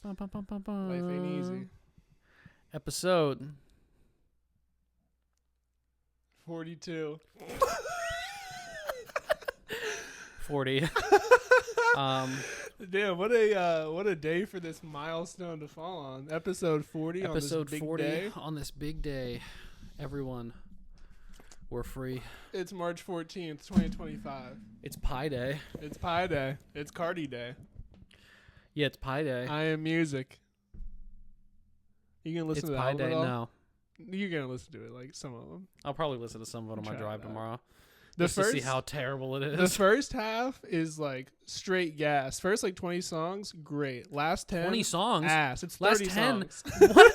Life ain't easy. Episode 42. 40. Damn, what a day for this milestone to fall on. Episode 40 Episode on this big 40 day. on this big day. Everyone, we're free. It's March 14th, 2025. It's Pi Day. It's Pi Day. It's Cardi Day. Yeah, it's Pi Day. I Am Music. You gonna listen It's to the Pi album Day. at all? No, You're gonna listen to it, like some of them. I'll probably listen to some of it on my Try drive that. tomorrow. The Just to see how terrible it is. The first half is like straight gas. First like 20 songs, great. Last 10, 20 songs. ass. It's Last 30 10? songs. What?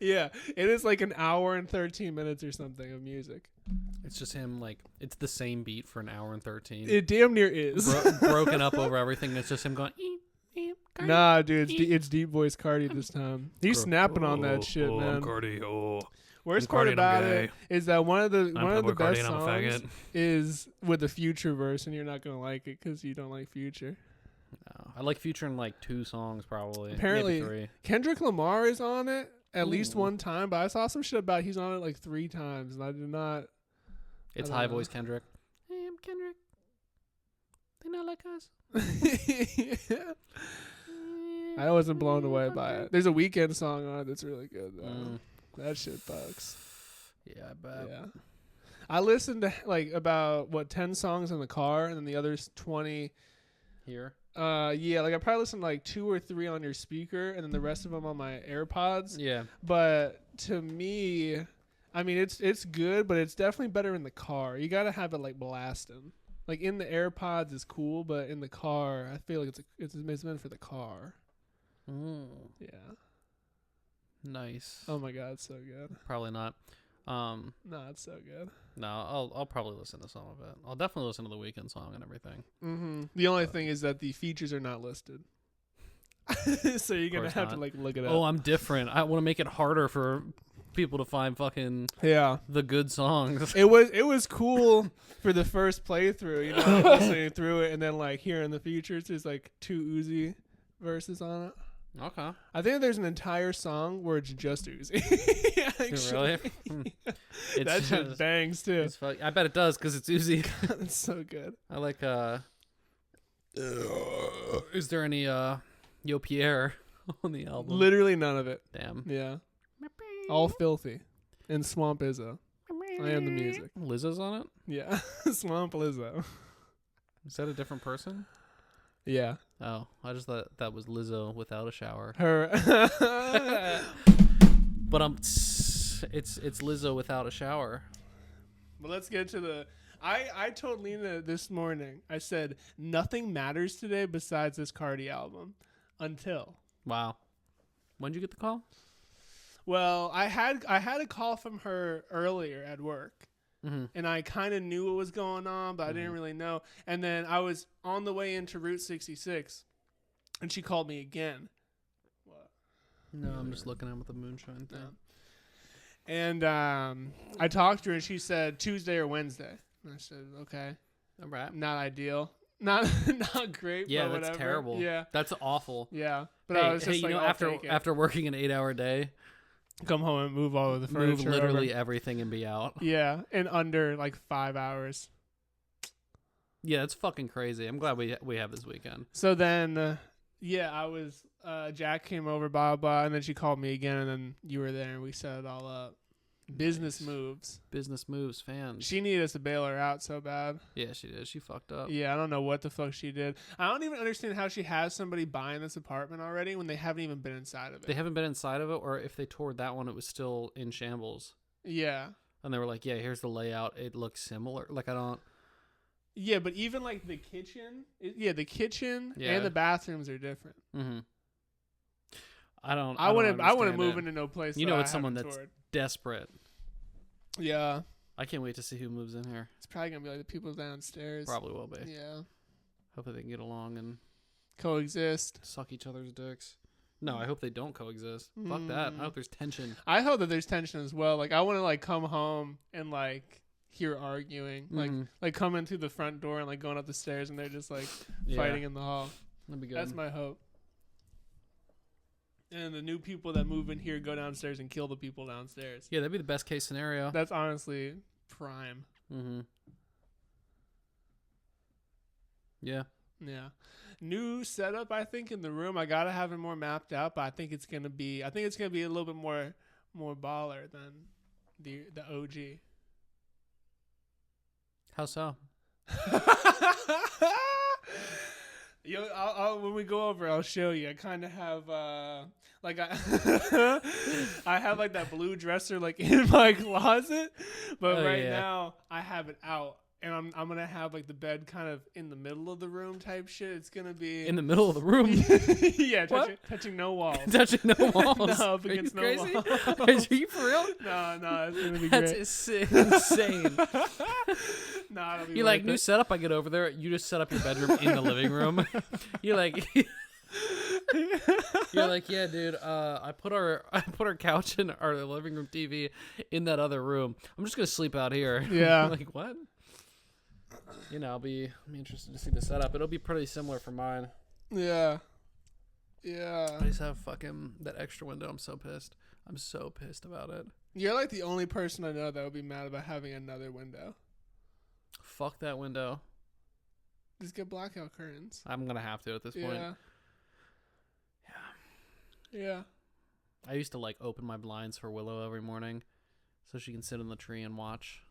Yeah, it is like an hour and 13 minutes or something of music. It's just him, like, it's the same beat for an hour and 13. It damn near is. Broken up over everything. It's just him going, eep, eep, Cardi, Nah, dude, eep. it's deep voice Cardi this time. He's snapping on that shit, man. I'm Cardi, Worst I'm part Cardi and I'm about it gay. is that one of the I'm Pablo best Cardi and I'm a songs faggot. is with the Future verse, and you're not gonna like it because you don't like Future. No, I like Future in like 2 songs probably. Apparently- maybe 3. Kendrick Lamar is on it at least Ooh. one time, but I saw some shit about he's on it like 3 times, and I did not. It's don't high know. voice Kendrick. Hey, I'm Kendrick. They not like us. I wasn't blown away by it. There's a Weekend song on it that's really good though. Mm, That shit fucks. yeah, I bet. Yeah. I listened to like about 10 songs in the car, and then the others 20. Here. Yeah, like I probably listened to like 2 or 3 on your speaker, and then the rest of them on my AirPods. Yeah. But to me, I mean, it's good, but it's definitely better in the car. You gotta have it like blasting. Like in the AirPods is cool, but in the car, I feel like it's meant for the car. Mm, Yeah. nice. Oh my god, it's so good. Probably not. No, it's so good. No, I'll probably listen to some of it. I'll definitely listen to the Weekend song and everything. Mm-hmm. The only thing is that the features are not listed, so you're gonna course have to not. like look it up. Oh, I'm different. I want to make it harder for people to find fucking Yeah. the good songs. It was cool for the first playthrough, you know, like, listening through it, and then like hearing the features. There's like 2 Uzi verses on it. Okay. I think there's an entire song where it's just Uzi. Really? It's That shit just- bangs too. it's I bet it does because it's Uzi. It's so good. I like is there any Yo Pierre on the album? Literally none of it. Damn. Yeah. All filthy. And Swamp Izzo. I am the music. Lizzo's on it? Yeah. Swamp Lizzo. Is that a different person? Yeah. Oh, I just thought that was Lizzo without a shower. Her. But it's Lizzo without a shower. But let's get to the. I told Lena this morning. I said nothing matters today besides this Cardi album. Until. Wow. When'd you get the call? Well, I had a call from her earlier at work, Mm-hmm. and I kind of knew what was going on, but I didn't really know. And then I was on the way into Route 66, and she called me again. What? No, I'm just looking at with the moonshine thing. No. And I talked to her, and she said Tuesday or Wednesday. And I said, okay, All right. not ideal, not great. Yeah, but that's whatever. terrible. Yeah, That's awful. yeah. But Hey, I was just you like, know, I'll after take it. after working an 8-hour day, Come home and move all of the furniture. move literally over. everything and be out. Yeah, in under like 5 hours. Yeah, it's fucking crazy. I'm glad we have this weekend. So then, yeah, I was. Jack came over, blah blah, and then she called me again, and then you were there, and we set it all up. Business Nice. moves. Business moves, fans. She needed us to bail her out so bad. Yeah, she did. She fucked up. Yeah, I don't know what the fuck she did. I don't even understand how she has somebody buying this apartment already when they haven't even been inside of it. They haven't been inside of it, or if they toured that one, it was still in shambles. Yeah. And they were like, "Yeah, here's the layout. It looks similar." Like I don't. Yeah, but even like the kitchen, the kitchen Yeah. and the bathrooms are different. Mm-hmm. I don't I wouldn't understand move it. into no place. You that know I it's someone haven't that's- toured. Desperate. Yeah, I can't wait to see who moves in here. it's probably gonna be like the people downstairs. Probably will be. Yeah, Hopefully they can get along and coexist. suck each other's dicks. No, I hope they don't coexist. Fuck that. I hope there's tension. I hope that there's tension as well. Like I want to like come home and like hear arguing, Mhm. like coming through the front door and like going up the stairs and they're just like Yeah, fighting in the hall. that'd be good. That's my hope. And the new people that move in here go downstairs and kill the people downstairs. Yeah, that'd be the best case scenario. That's honestly prime. Mm-hmm. Yeah. Yeah. New setup, I think, in the room. I gotta have it more mapped out, but I think it's gonna be a little bit more baller than the OG. How so? I'll when we go over, I'll show you. I kind of have I have like that blue dresser like in my closet, but now I have it out, and I'm gonna have like the bed kind of in the middle of the room type shit. It's gonna be in the middle of the room. Yeah, touching no walls. Touching no walls. No, up against no crazy? walls. Are you for real? No, it's gonna be That's great. insane. Nah, it'll be You like worth new it. setup? I get over there. You just set up your bedroom in the living room. You're like, yeah, dude. I put our couch and our living room TV in that other room. I'm just gonna sleep out here. Yeah. Like what? You know, I'll be interested to see the setup. It'll be pretty similar for mine. Yeah. I just have fucking that extra window. I'm so pissed. I'm so pissed about it. You're like the only person I know that would be mad about having another window. Fuck that window. Just get blackout curtains. I'm gonna have to at this point. Yeah. I used to like open my blinds for Willow every morning so she can sit in the tree and watch.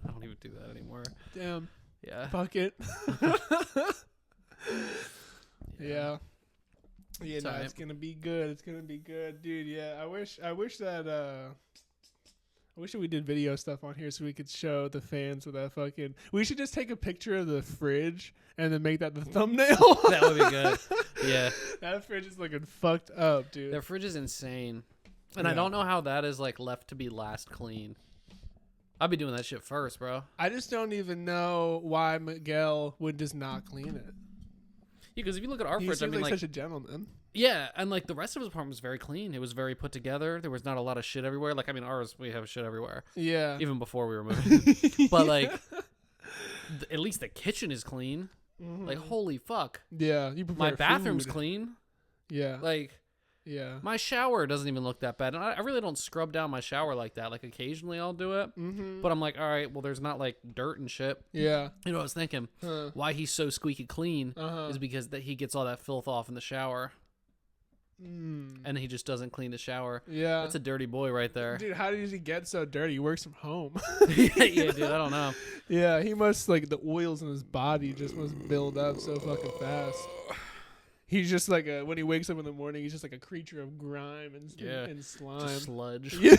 I don't even do that anymore. Damn. Yeah. Fuck it. Yeah. Yeah, It's no, alright. it's gonna be good. It's gonna be good, dude. Yeah, I wish that we did video stuff on here so we could show the fans of that fucking. We should just take a picture of the fridge and then make that the thumbnail. That would be good. Yeah. That fridge is looking fucked up, dude. Their fridge is insane. And I Yeah. don't know how that is like left to be last clean. I'd be doing that shit first, bro. I just don't even know why Miguel would just not clean it. Because if you look at our He fridge, I seems mean, like like, such a gentleman. yeah, and like the rest of his apartment was very clean. It was very put together. There was not a lot of shit everywhere. Like, I mean, ours, we have shit everywhere, Yeah. even before we were moving. But like, at least the kitchen is clean. Mhm. Like, holy fuck. Yeah, you prepare My bathroom's food. clean. Yeah. Like, Yeah. my shower doesn't even look that bad. And I really don't scrub down my shower like that. Like, occasionally I'll do it. Mm-hmm. But I'm like, all right, well, there's not like dirt and shit. Yeah. You know what I was thinking? Huh. Why he's so squeaky clean Uh-huh. is because that he gets all that filth off in the shower. Mm. And he just doesn't clean the shower. Yeah. That's a dirty boy right there. Dude, how does he get so dirty? He works from home. Yeah, dude, I don't know. Yeah, he must, like, the oils in his body just must build up so fucking fast. He's just like when he wakes up in the morning, he's just like a creature of grime and, Yeah. and slime. Just sludge. Yeah.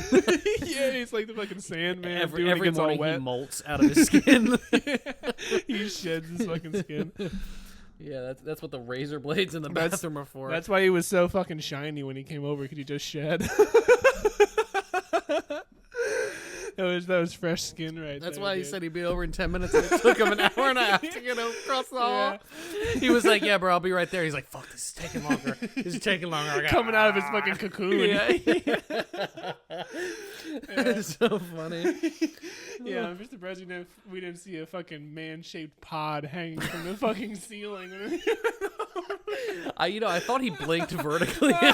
Yeah, he's like the fucking Sandman. Every dude, when he gets all morning he wet. molts out of his skin. He sheds his fucking skin. Yeah, that's what the razor blades in the That's- bathroom are for. That's why he was so fucking shiny when he came over, because he just shed. That was fresh skin right That's there. why he dude. said he'd be over in 10 minutes, and it took him an hour and a half to get across the hall. Yeah. He was like, yeah, bro, I'll be right there. He's like, fuck, this is taking longer. This is taking longer. I gotta- Coming out of his fucking cocoon. Yeah. It's so funny. Yeah, I'm just surprised we didn't see a fucking man-shaped pod hanging from the fucking ceiling. I thought he blinked vertically. I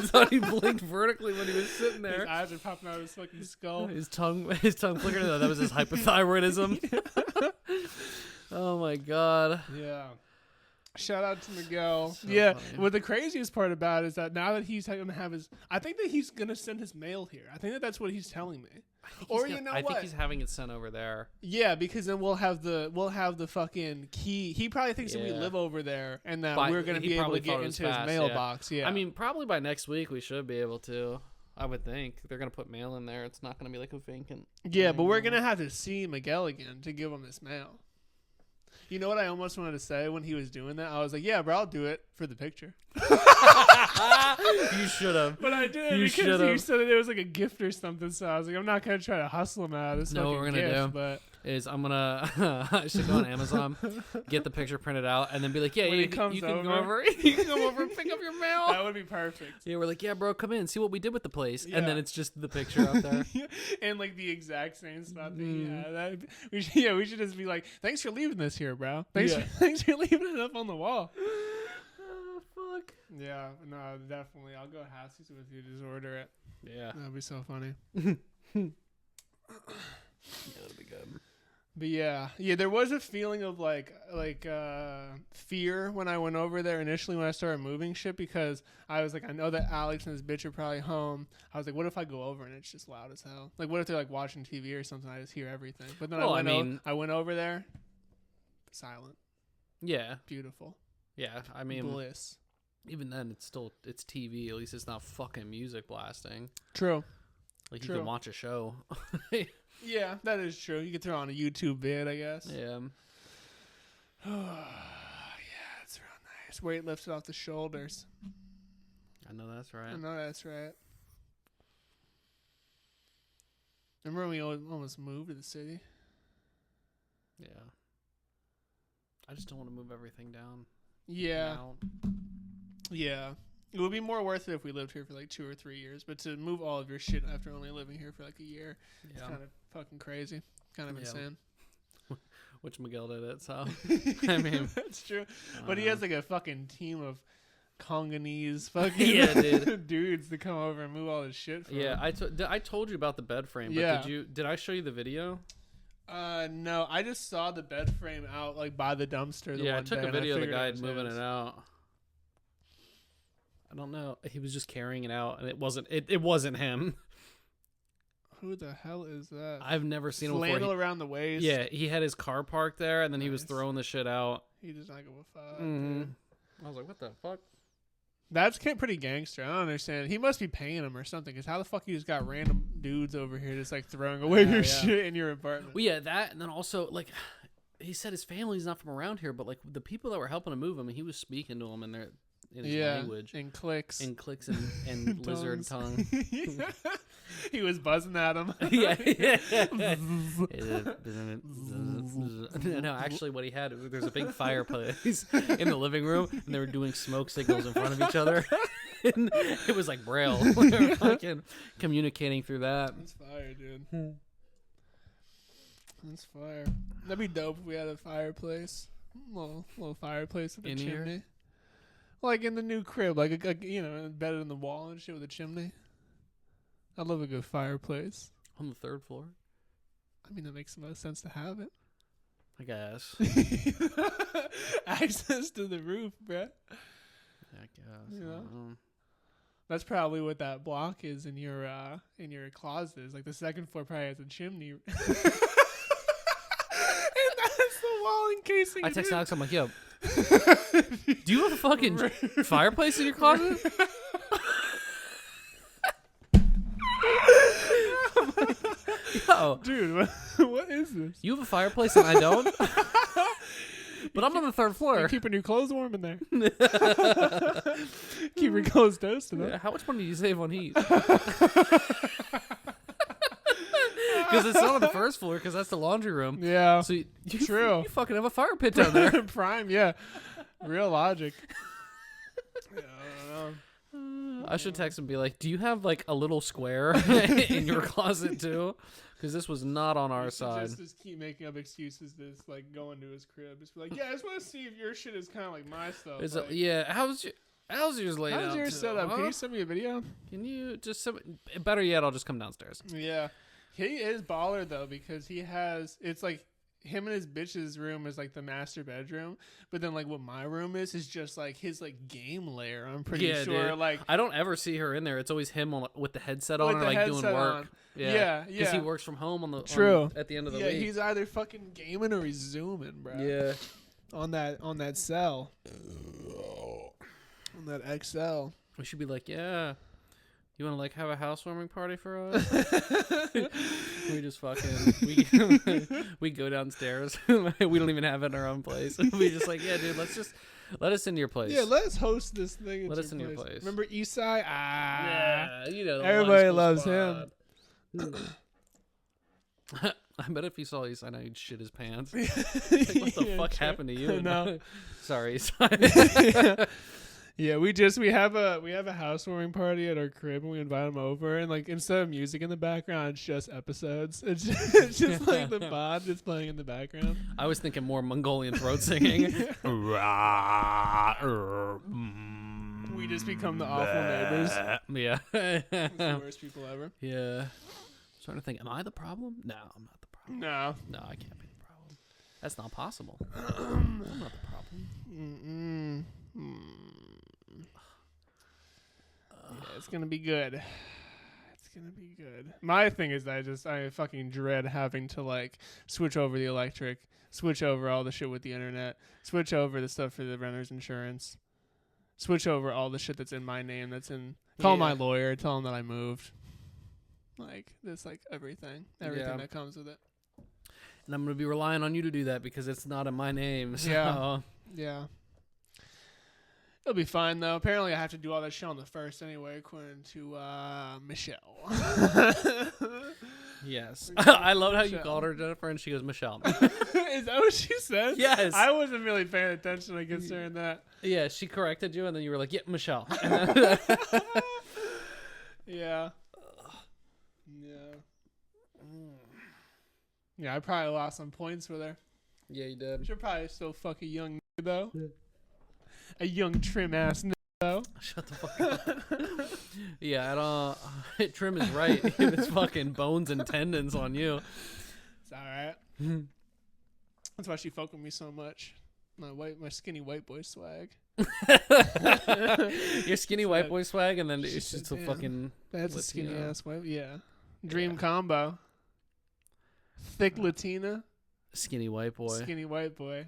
thought he blinked vertically when he was sitting His there. eyes are popping out of his fucking skull. His tongue flickered. That was his hypothyroidism. Oh my god. Yeah. Shout out to Miguel. So yeah. funny. What the craziest part about it is that now that he's going to have his, I think that he's going to send his mail here. I think that that's what he's telling me. Or you know I think what? he's having it sent over there. Yeah, because then we'll have the fucking key. He probably thinks that we Yeah. live over there and that But we're going to he be able probably to get thought it was into his fast, yeah. mailbox. Yeah. I mean, probably by next week we should be able to. I would think they're gonna put mail in there. It's not gonna be like a vacant. yeah, but we're thing. going to have to see Miguel again to give him this mail. You know what I almost wanted to say when he was doing that? I was like, yeah, bro, I'll do it for the picture. You should have. But I did You because he should've. said that it was like a gift or something. So I was like, I'm not going to try to hustle him out of this No, what fucking we're gonna gift. do But Is I'm gonna I should go on Amazon, get the picture printed out, and then be like, yeah, When you, he comes you can go over. over. You can come over and pick up your mail. that would be perfect. Yeah, we're like, yeah, bro, come in, see what we did with the place, Yeah. and then it's just the picture out there. And like the exact same spot that he Mhm. had. We should just be like, thanks for leaving this here, bro. Yeah. Thanks for leaving it up on the wall. Oh, fuck. Yeah, no, definitely. I'll go Haskell's with you. Just order it. Yeah. That'd be so funny. Yeah, that'd be good. But yeah, there was a feeling of like fear when I went over there initially when I started moving shit, because I was like, I know that Alex and his bitch are probably home. I was like, what if I go over and it's just loud as hell? Like, what if they're like watching TV or something? I just hear everything. But then Well, I went over there, silent, Yeah. beautiful, Yeah. I mean, bliss. even then, it's TV. At least it's not fucking music blasting. True. Like, True. you can watch a show. Yeah, that is true. You could throw on a YouTube vid, I guess. Yeah. Yeah, it's real nice. Weight lifted off the shoulders. I know that's right. I know that's right. Remember when we almost moved to the city? Yeah. I just don't want to move everything down. Yeah. now. Yeah. It would be more worth it if we lived here for like 2 or 3 years, but to move all of your shit after only living here for like a year, it's Yeah. kind of fucking crazy. Kind of Yeah. insane. Which Miguel did it, so. I mean, that's true. But he has like a fucking team of Congolese fucking Yeah, dude. dudes to come over and move all this shit for Yeah, him. I told you about the bed frame, but Yeah. did I show you the video? No, I just saw the bed frame out like by the dumpster. Yeah, I one took day, a and I video of the figured guy was moving his. it out. I don't know. He was just carrying it out, and it wasn't him. Who the hell is that? I've never seen him Flannel before. around the waist. Yeah, he had his car parked there, and then he was Nice. throwing the shit out. He does not give a fuck. Mhm. dude. I was like, what the fuck? That's pretty gangster. I don't understand. He must be paying him or something. Because how the fuck you just got random dudes over here just like throwing away Yeah, your yeah. shit in your apartment? Well, yeah, that, and then also, like, he said his family's not from around here, but, like, the people that were helping him move him, he was speaking to them in his language. in clicks. In clicks and lizard tongue. Yeah. He was buzzing at him. yeah. No, actually, what he had, there's a big fireplace in the living room, and they were doing smoke signals in front of each other. And it was like Braille. They were fucking communicating through that. That's fire, dude. That's fire. That'd be dope if we had a fireplace. Little fireplace with a In here? chimney. Like in the new crib, like embedded in the wall and shit with a chimney. I love a good fireplace. On the third floor, I mean, that makes the most sense to have it. I guess. Access to the roof, bruh. I guess. Yeah. I don't know. That's probably what that block is in your closet. Is like the second floor probably has a chimney. And that's the wall encasing. I text it. Alex, I'm like, yo, do you have a fucking fireplace in your closet? Yo, Dude, what is this? you have a fireplace and I don't? But I'm on the third floor. You're keeping your clothes warm in there. Keep your clothes toasted. Yeah, Huh? how much money do you save on heat? Because it's not on the first floor because that's the laundry room. Yeah. So you True. You fucking have a fire pit down there. Prime, yeah. Real logic. Yeah, I don't know. I should text him and be like, do you have like a little square in your closet too? Because this was not on our You should side. just keep making up excuses to just, like go into his crib. Just be like, yeah, I just want to see if your shit is kind of like my stuff. It's like, yeah. How's yours laid out? how's yours too, set up? huh? Can you send me a video? Can you just better yet? I'll just come downstairs. Yeah. He is baller though because he has it's like him and his bitch's room is like the master bedroom, but then like what my room is just like his like game lair. I'm pretty Yeah, sure. dude. Like I don't ever see her in there. It's always him with the headset on With or the like doing headset work. on. Yeah, Yeah, he yeah. works from home True. at the end of the yeah, week. he's either fucking gaming or he's zooming, bro. Yeah. On that cell. On that XL. We should be like, yeah. You want to like have a housewarming party for us? We just fucking we go downstairs. We don't even have it in our own place. We just like, yeah, dude, let us into your place. Yeah, let's host this thing. Let us in your place. Remember Eastside? Yeah, you know, the Everybody one loves school spot. I bet if he saw East, I know he'd shit his pants. Like, what the Yeah, fuck true. happened to you? No. Sorry. Yeah, we have a housewarming party at our crib and we invite them over and like instead of music in the background, it's just episodes. It's just like the pod just playing in the background. I was thinking more Mongolian throat singing. We We just become the awful neighbors. Yeah. It's the worst people ever. Yeah. I'm starting to think, am I the problem? No, I'm not the problem. No. No, I can't be the problem. That's not possible. I'm not the problem. Yeah, it's gonna be good. It's gonna be good. My thing is that I fucking dread having to like switch over the electric, switch over all the shit with the internet, switch over the stuff for the renter's insurance, switch over all the shit that's in my name. Call my lawyer, tell him that I moved. Like this, like everything that comes with it. And I'm gonna be relying on you to do that because it's not in my name. So. Yeah. It'll be fine though. Apparently, I have to do all that shit on the first anyway, according to Michelle. Yes, I love how you called her Jennifer, and she goes Michelle. Is that what she said? Yes. I wasn't really paying attention, I guess, during that. Yeah, she corrected you, and then you were like, "Yeah, Michelle." Yeah. Yeah, I probably lost some points with her. Yeah, you did. She'll probably still fuck a young though. Yeah. A young trim ass though. Shut the fuck up. Yeah, I don't. Trim is right. It's fucking bones and tendons on you. It's all right. That's why she fucked with me so much. My skinny white boy swag. Your skinny white boy swag, and then it's just a fucking. That's Latina. A skinny ass white. Yeah. Dream combo. Thick Latina. Skinny white boy. Skinny white boy.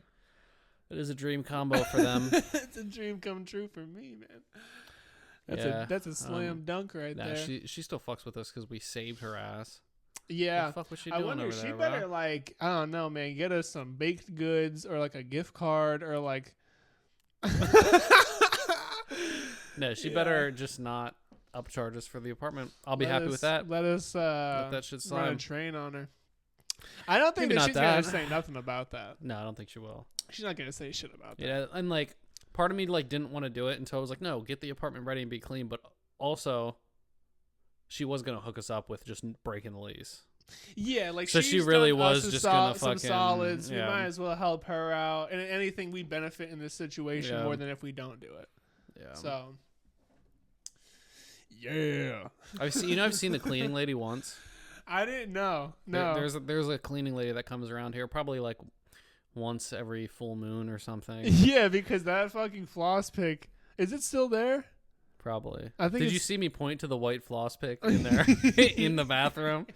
It is a dream combo for them. It's a dream come true for me, man. That's a slam dunk right there. She still fucks with us because we saved her ass. Yeah. What the fuck was she doing I wonder over if she there, better bro? like, I don't know, man, get us some baked goods or like a gift card or like No, she better just not upcharge us for the apartment. I'll be happy with that. Let us Let that shit run a slide. train on her. I don't think Maybe that not she's that. gonna say nothing about that. No, I don't think she will. She's not gonna say shit about that. Yeah, and like part of me like didn't want to do it until I was like, no, get the apartment ready and be clean. But also, she was gonna hook us up with just breaking the lease. Yeah, like so she's she really done was us just some gonna fucking solids. yeah. We might as well help her out, and anything we benefit in this situation Yeah. more than if we don't do it. Yeah. So, yeah, I've seen the cleaning lady once. I didn't know. No, There's a cleaning lady that comes around here probably like once every full moon or something. Yeah, because that fucking floss pick, is it still there? Probably. I think Did you see me point to the white floss pick in there in the bathroom?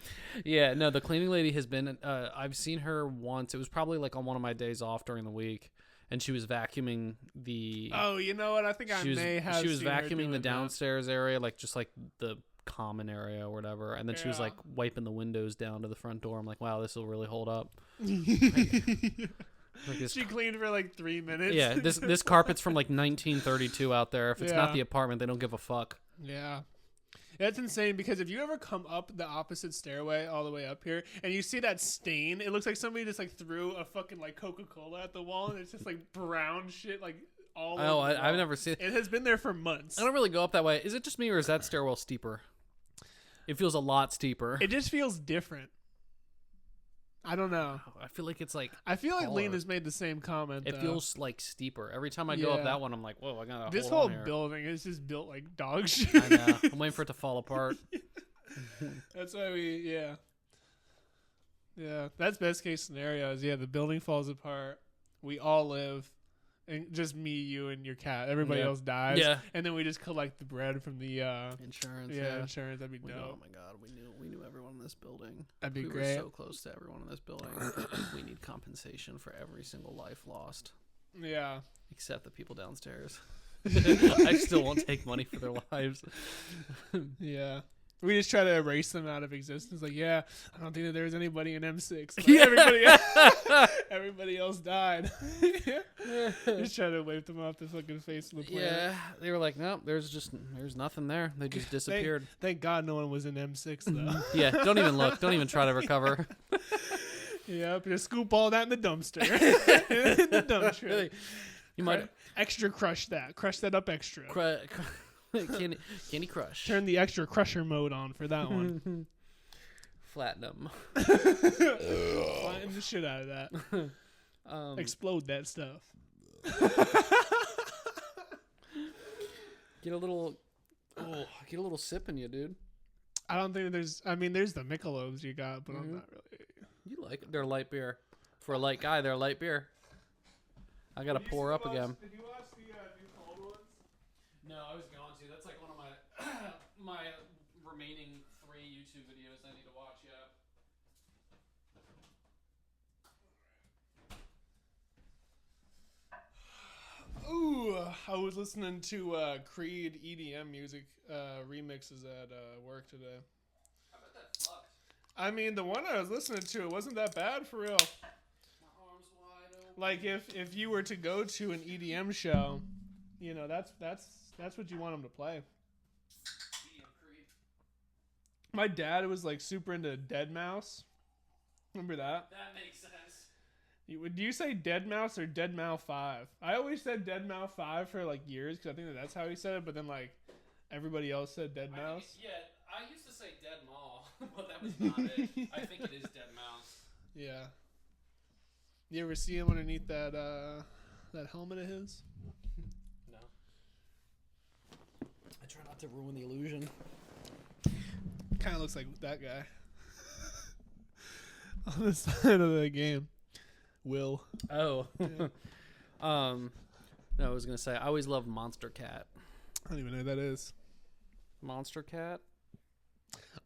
Yeah, no, the cleaning lady has been I've seen her once. It was probably like on one of my days off during the week, and she was vacuuming the Oh, you know what? I think I may have she was seen her vacuuming doing the that. downstairs area, like just like the common area or whatever, and then she was Yeah. like wiping the windows down to the front door. I'm like, wow, this will really hold up. Like this, She cleaned for like 3 minutes. yeah, this carpet's from like 1932 out there. If it's not Yeah. the apartment, they don't give a fuck. Yeah. That's insane because if you ever come up the opposite stairway all the way up here and you see that stain, it looks like somebody just like threw a fucking like Coca-Cola at the wall and it's just like brown shit like all over. Oh, the I've wall. never seen. It has been there for months. I don't really go up that way. Is it just me, or is that stairwell steeper? It feels a lot steeper. It just feels different. I don't know. I feel like it's like I feel like taller. Lena's made the same comment. It though. feels like steeper. Every time I go up Yeah. that one, I'm like, whoa, I gotta This hold whole on here. building is just built like dog shit. I know. I'm waiting for it to fall apart. That's why yeah. That's best case scenario. Is the building falls apart. We all live, and just me, you, and your cat. Everybody Yeah. else dies. Yeah. And then we just collect the bread from the Insurance. insurance. That'd be We dope. know, oh my god, we knew everyone in this building. That'd be We great. were so close to everyone in this building. We need compensation for every single life lost, Yeah. except the people downstairs. I still won't take money for their lives. Yeah. We just try to erase them out of existence. Like, I don't think that there was anybody in M6. Like, Yeah. everybody else died. Just try to wipe them off the fucking face of the planet. Yeah, they were like, no, there's nothing there. They just disappeared. Thank God no one was in M6 though. Yeah, don't even look. Don't even try to recover. Yep, just scoop all that in the dumpster. In the dumpster. You might Extra crush that up extra. Candy Crush. Turn the extra crusher mode on for that one. Platinum. Flatten the shit out of that. Explode that stuff. Get a little sip in you, dude. I don't think there's. I mean, there's the Michelobs you got, but I'm not really. You like it? They're light beer. For a light guy, they're light beer. I gotta pour up again. Did you watch the new cold ones? No, I was going to. That's like one of my my remaining 3 YouTube videos I need to watch yet. Ooh, I was listening to Creed EDM music remixes at work today. I bet that fucked. I mean, the one I was listening to, it wasn't that bad for real. My arms wide open. Like if you were to go to an EDM show, you know that's what you want them to play. EDM Creed. My dad was like super into Dead Mouse. Remember that? That makes sense. Do you say Dead Mouse or Dead Mouse 5? I always said Dead Mouse 5 for like years because I think that's how he said it. But then like everybody else said Dead Mouse. I used to say Dead Mall, but that was not it. I think it is Dead Mouse. Yeah. You ever see him underneath that helmet of his? No. I try not to ruin the illusion. Kind of looks like that guy on the side of the game. Will. Oh. Yeah. No, I was gonna say I always loved Monster Cat. I don't even know who that is. Monster Cat.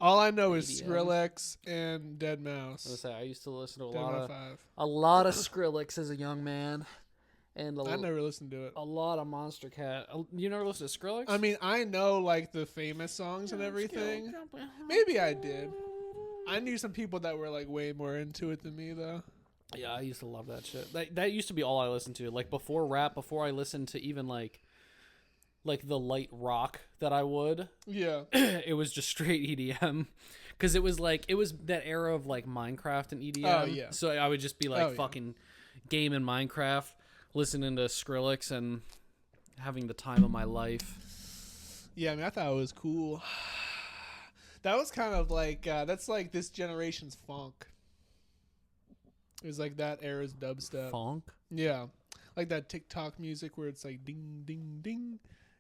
All I know is EDM. Skrillex and Dead I was Mouse. gonna say I used to listen to Dead Mouse 5. a lot of Skrillex as a young man, and I never listened to it. a lot of Monster Cat. You never listened to Skrillex? I mean, I know like the famous songs and everything. Maybe I did. I knew some people that were like way more into it than me though. Yeah, I used to love that shit. That used to be all I listened to. Like before rap, before I listened to even like the light rock that I would, Yeah. it was just straight EDM. Because it was that era of like Minecraft and EDM. Oh, yeah. So I would just be like Oh, yeah. fucking gaming Minecraft, listening to Skrillex and having the time of my life. Yeah, I mean, I thought it was cool. That was kind of like that's like this generation's funk. It was like that era's dubstep. Funk? Yeah, like that TikTok music where it's like ding ding ding,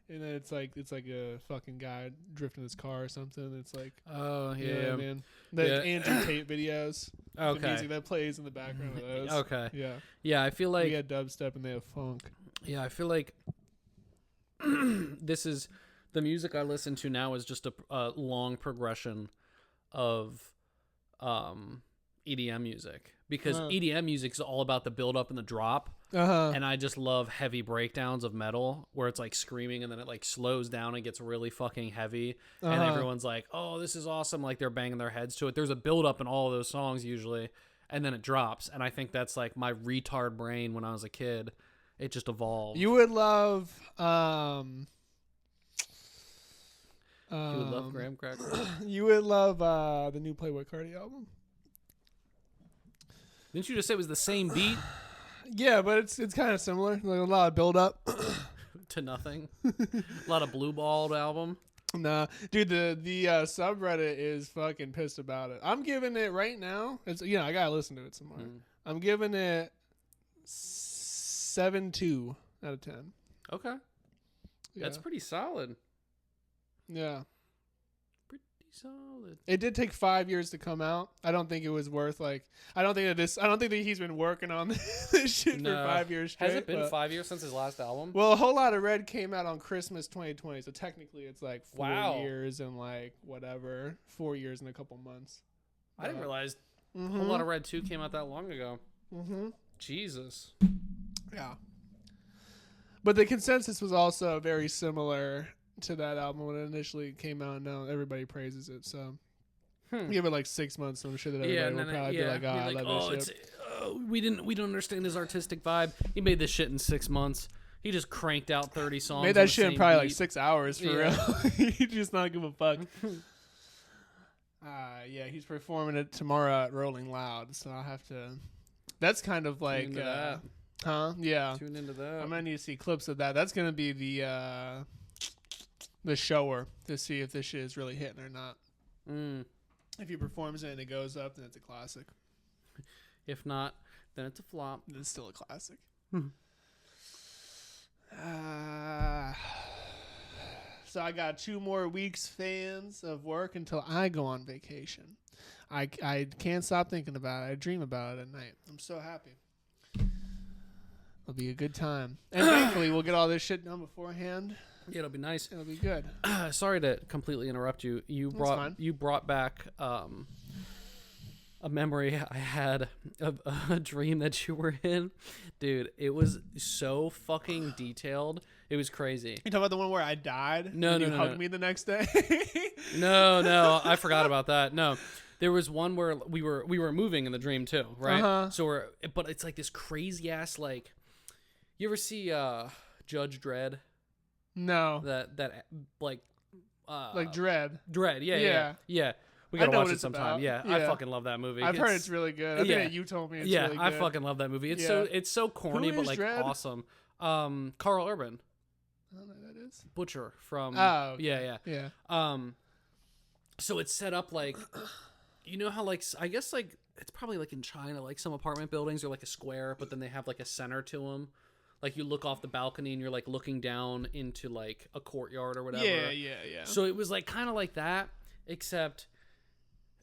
and then it's like a fucking guy drifting his car or something. It's like Oh, you know yeah. what I mean? The Yeah. Andrew Tate videos. The Okay. music that plays in the background of those. Okay. Yeah. Yeah, I feel like We had dubstep and they have funk. Yeah, I feel like this is the music I listen to now is just a long progression of EDM music because EDM music is all about the build up and the drop, and I just love heavy breakdowns of metal where it's like screaming and then it like slows down and gets really fucking heavy, and everyone's like, "Oh, this is awesome!" Like they're banging their heads to it. There's a build up in all of those songs usually, and then it drops, and I think that's like my retard brain when I was a kid. It just evolved. You would love You would love Graham Cracker. you would love the new Playboi Carti album. Didn't you just say it was the same beat Yeah, but it's kind of similar. Like a lot of build up. to nothing? A lot of blue balled album. Nah, dude, the subreddit is fucking pissed about it. I'm giving it right now. It's I gotta listen to it some more. I'm giving it 7.2 out of 10. Okay, that's Yeah. pretty solid. Yeah. Pretty solid. It did take 5 years to come out. I don't think it was worth I don't think that he's been working on this shit for 5 years straight. Has it been but- 5 years since his last album? Well, A Whole Lot of Red came out on Christmas 2020, so technically it's like 4 Wow. years and like whatever, 4 years and a couple months. I didn't realize Mm-hmm. A Whole Lot of Red 2 came out that long ago. Mm-hmm. Jesus. Yeah. But the consensus was also very similar to that album when it initially came out. Now everybody praises it, so give it like 6 months, and I'm sure that everybody will probably be like, "Oh, I love this shit." We don't understand his artistic vibe. He made this shit in 6 months. He just cranked out 30 songs. Made on that the shit in same probably like beat. 6 hours for Yeah. real. He just not give a fuck. Yeah, he's performing it tomorrow at Rolling Loud, so I'll have to. That's kind of like, into that. Yeah. Tune into that. I'm gonna need to see clips of that. That's gonna be the shower to see if this shit is really hitting or not. If he performs it and it goes up, then it's a classic. If not, then it's a flop. Then it's still a classic. So I got 2 more weeks fans of work until I go on vacation. I can't stop thinking about it. I dream about it at night. I'm so happy. It'll be a good time. And thankfully, we'll get all this shit done beforehand. Yeah, it'll be nice. It'll be good. Sorry to completely interrupt you. You brought back a memory I had of a dream that you were in. Dude, it was so fucking detailed. It was crazy. You talking about the one where I died? No, and no, you no, hugged no. me the next day? No, I forgot about that. No. There was one where we were moving in the dream too, right? Uh-huh. So but it's like this crazy ass, like, you ever see Judge Dredd? No. That like Dread. Dredd, yeah. We I gotta know watch what it it's sometime. about. Yeah, I fucking love that movie. I've heard it's really good. I think yeah. that you told me it's yeah, really good. I fucking love that movie. It's Yeah. so corny, Who but is like Dredd? awesome. Carl Urban, I don't know who that is. Butcher from. Oh, okay. Yeah. So it's set up like, you know how like I guess like it's probably like in China, like some apartment buildings are like a square, but then they have like a center to them. Like you look off the balcony and you're like looking down into like a courtyard or whatever. Yeah. So it was like kind of like that, except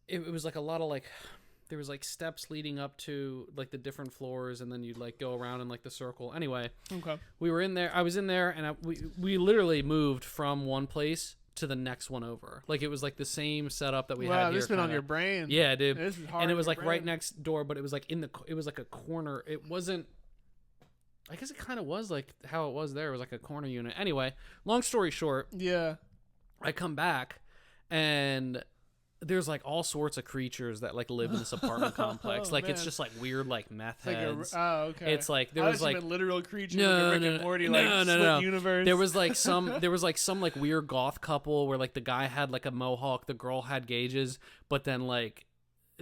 it was like a lot of like there was like steps leading up to like the different floors, and then you'd like go around in like the circle. Anyway, Okay. we were in there. I was in there, and we literally moved from one place to the next one over. Like it was like the same setup that we had Wow, here. this has been on kinda. your brain. Yeah, dude. This is hard And it on was your like right brain. next door, but it was like it was like a corner. It wasn't. I guess it kind of was like how it was there. It was like a corner unit. Anyway, long story short, Yeah. I come back and there's like all sorts of creatures that like live in this apartment complex. Oh, Like it's man. just like weird like meth It's like heads. okay. It's like there I was thought you like meant literal creatures No, like a Rick no, and no. Morty, No, like no, split no. universe. there was like some like weird goth couple where like the guy had like a mohawk, the girl had gauges, but then like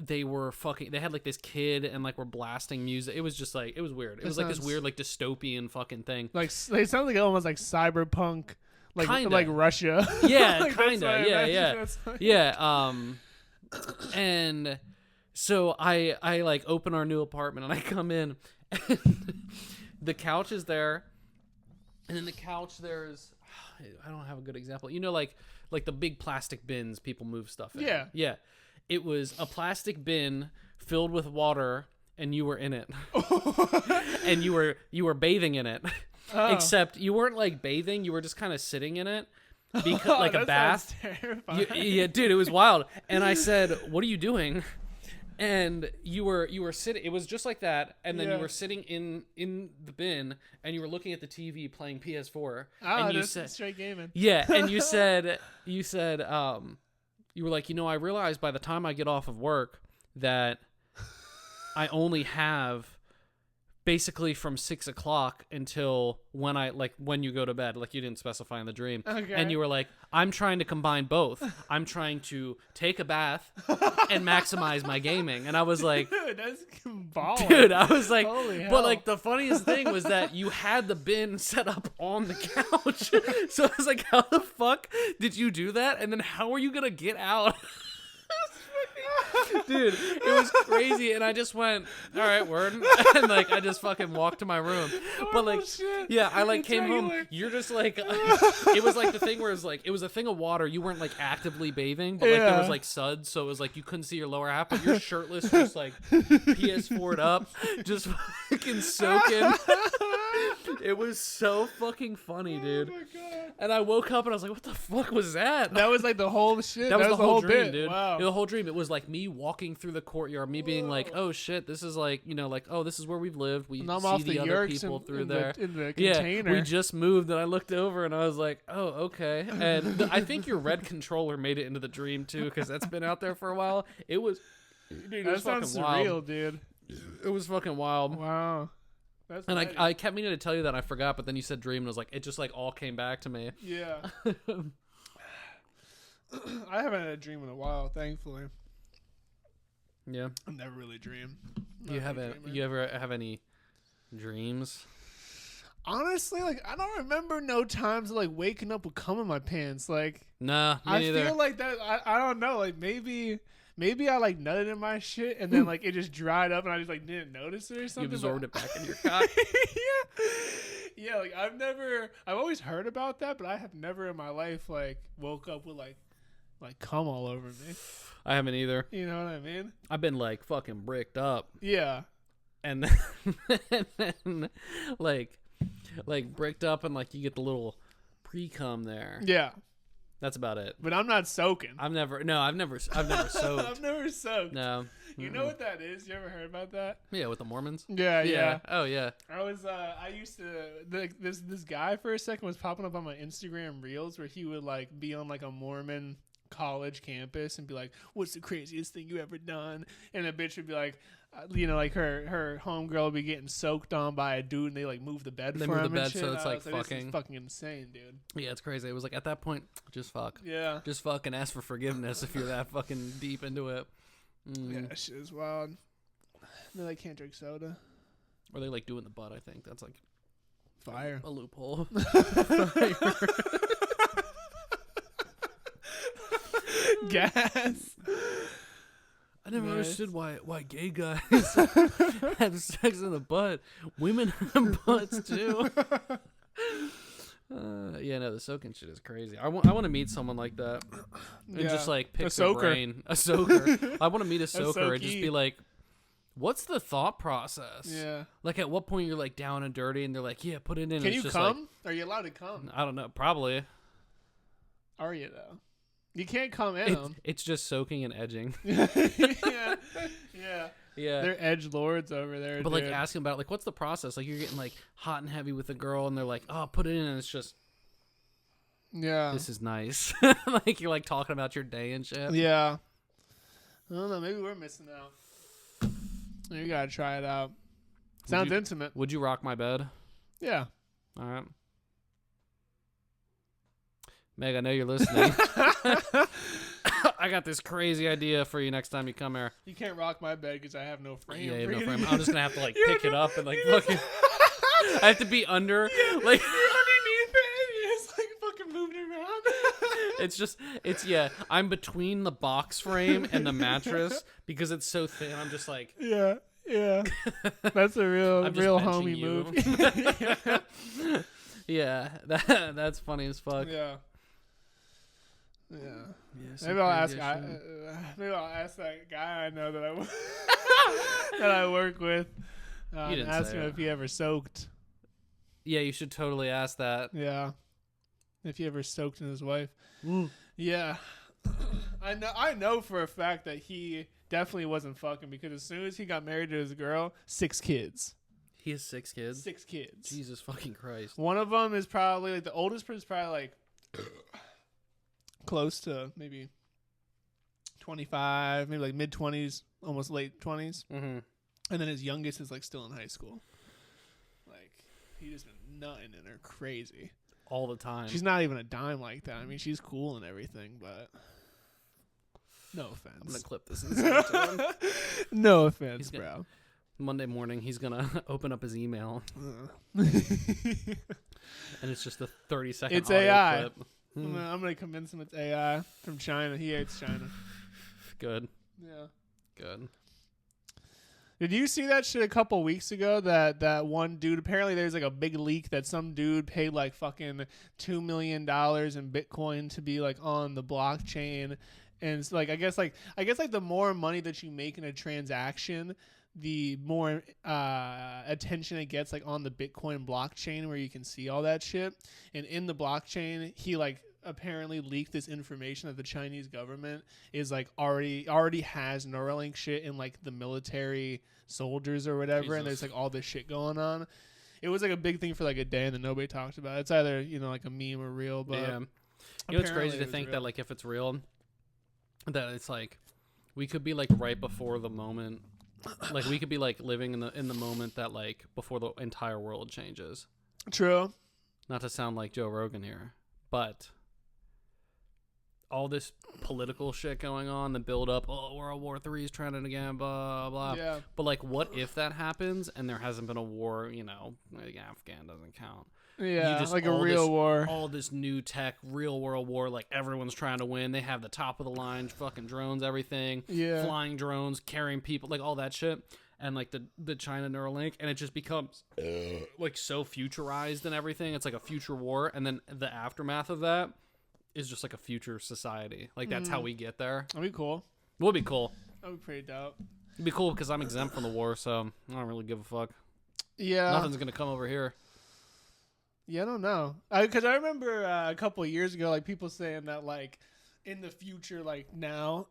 they had like this kid and like were blasting music. It was just like it was weird. It was like this sounds- weird like dystopian fucking thing. like they sound like almost like cyberpunk, like Kinda. like Russia. Yeah, Like, that's kinda. what I Yeah, imagine yeah. that's like. Yeah, and so I like open our new apartment and I come in and the couch is there, and in the couch there's I don't have a good example. You know, like the big plastic bins people move stuff in. Yeah. Yeah. It was a plastic bin filled with water and you were in it. And you were bathing in it. Oh. Except you weren't like bathing, you were just kind of sitting in it. Because like a That bath. sounds terrifying. Yeah, dude, it was wild. And I said, "What are you doing?" And you were sitting. It was just like that. And then Yeah. you were sitting in the bin, and you were looking at the TV playing PS4. Oh, and you that's said, straight gaming. "Yeah," and you said, you were like, I realized by the time I get off of work that I only have basically from 6 o'clock until when you go to bed. Like you didn't specify in the dream. Okay. And you were like, I'm trying to combine both. I'm trying to take a bath and maximize my gaming. And I was like, Dude, that's baller. dude, I was like, Holy hell. but like the funniest thing was that you had the bin set up on the couch. So I was like, how the fuck did you do that? And then how are you going to get out? Dude, it was crazy, and I just went, all right, word, and like I just fucking walked to my room. But like, shit. yeah, I like It's came home. regular. You're just like, it was like the thing where it was a thing of water. You weren't like actively bathing, but like there was Yeah. like suds, so it was like you couldn't see your lower half, but you're shirtless, just like PS4'd up, just fucking soaking. It was so fucking funny, dude. Oh my God. And I woke up and I was like, what the fuck was that? That was like the whole shit. That was the whole dream, bit. dude. Wow. The whole dream. It was like me walking through the courtyard, me being like, "Oh shit, this is like, like, oh, this is where we've lived. We And I'm see off the the other Yerks people in, through in there." The, in the Yeah, container. we just moved, and I looked over and I was like, "Oh, okay." And I think your red controller made it into the dream too, because that's been out there for a while. It was, dude, it that was sounds fucking surreal, wild. dude. It was fucking wild. Wow. That's And mighty. I kept meaning to tell you that I forgot, but then you said dream, and I was like, it just like all came back to me. Yeah. I haven't had a dream in a while, thankfully. Yeah. I've never really dreamed. Do you ever have any dreams? Honestly, like I don't remember no times like waking up with cum in my pants. Like Nah, me I neither. feel like that. I don't know. Like maybe maybe I like nutted in my shit and then like it just dried up and I just like didn't notice it or You something. absorbed it back in your cock. Yeah, like I've always heard about that, but I have never in my life like woke up with like cum all over me. I haven't either. You know what I mean? I've been like fucking bricked up, Yeah. and then like bricked up, and like you get the little pre-cum there. Yeah. That's about it. But I'm not soaking. I've never soaked. I've never soaked. No. You know what that is? You ever heard about that? Yeah, with the Mormons. Yeah. Oh yeah. I used to this guy for a second was popping up on my Instagram reels where he would like be on like a Mormon college campus and be like, "What's the craziest thing you ever done?" And a bitch would be like, like her homegirl would be getting soaked on by a dude and they like move the bed They for move him the and bed, shit. so it's I like was this is fucking. fucking insane, dude. Yeah, it's crazy. It was like at that point, just fuck. Yeah. Just fucking ask for forgiveness if you're that fucking deep into it. Yeah, that shit is wild. No, I can't drink soda. Or they like doing the butt. I think that's like Fire. a loophole. Gas. I never Nice. understood why gay guys have sex in the butt. Women have butts too. Yeah, no, the soaking shit is crazy. I want to meet someone like that and just like pick A their soaker. brain. A soaker. I want to meet a soaker and just soakie. be like, what's the thought process? Yeah. Like at what point you're like down and dirty and they're like, yeah, put it in. Can It's you just come? Are you allowed to come? Like, I don't know. Probably. Are you though? You can't come in them. It's just soaking and edging. Yeah. Yeah. Yeah. They're edge lords over there. But like dude. asking about like what's the process? Like you're getting like hot and heavy with a girl and they're like, oh, put it in, and it's just Yeah. this is nice. Like you're like talking about your day and shit. Yeah. I don't know. Maybe we're missing out. You gotta try it out. Sounds you- intimate. Would you rock my bed? Yeah. All right. Meg, I know you're listening. I got this crazy idea for you next time you come here. You can't rock my bed because I have no frame. Yeah, you have for no you frame. to- I'm just gonna have to like You pick have it to- up and like you have fucking. to- I have to be under like. You're underneath it. And you just like fucking moving around. It's yeah. I'm between the box frame and the mattress because it's so thin. I'm just like. Yeah. Yeah. That's a real I'm just real benching homie you. move. Yeah, that's funny as fuck. Yeah. Yeah. Yeah, some Maybe I'll ask. crazy shit. Maybe I'll ask that guy I know that I that I work with. And didn't ask say him it. if he ever soaked. Yeah, you should totally ask that. Yeah. If he ever soaked in his wife. Yeah. I know for a fact that he definitely wasn't fucking because as soon as he got married to his girl, 6 kids. He has 6 kids. 6 kids. Jesus fucking Christ. One of them is probably like the oldest person is probably like close to maybe 25, maybe like mid 20s, almost late 20s. Mm-hmm. And then his youngest is like still in high school. Like he just been nutting in her crazy. All the time. She's not even a dime like that. I mean, she's cool and everything, but no offense. I'm gonna clip this and send it to him. No offense, He's gonna- bro. Monday morning, he's gonna open up his email, and it's just a 30-second. It's audio AI. clip. I'm gonna convince him it's AI from China. He hates China. Good. Yeah. Good. Did you see that shit a couple weeks ago? That one dude. Apparently, there's like a big leak that some dude paid like fucking $2 million in Bitcoin to be like on the blockchain, and it's like I guess like the more money that you make in a transaction, the more attention it gets like on the Bitcoin blockchain where you can see all that shit. And in the blockchain, he like apparently leaked this information that the Chinese government is like already has Neuralink shit in like the military soldiers or whatever, and there's Jesus. like all this shit going on. It was like a big thing for like a day and then nobody talked about it. It's either, like a meme or real, but Yeah. You know, it's crazy apparently to it was think real. that like if it's real, that it's like we could be like right before the moment, like we could be like living in the moment that like before the entire world changes. True. Not to sound like Joe Rogan here, but all this political shit going on, the build up, oh, World War III is trending again, blah blah. Yeah. But like, what if that happens and there hasn't been a war? Like Afghan doesn't count. Yeah, just like a all real this- war. all this new tech, real world war, like everyone's trying to win. They have the top of the line fucking drones, everything, Yeah. flying drones, carrying people, like all that shit, and like the China Neuralink, and it just becomes like so futurized and everything. It's like a future war, and then the aftermath of that is just like a future society. Like that's how we get there. That'd be cool. Would be cool. That'd be pretty dope. It'd be cool because I'm exempt from the war, so I don't really give a fuck. Yeah. Nothing's gonna come over here. Yeah, I don't know. Because I remember a couple of years ago, like people saying that, like in the future, like now,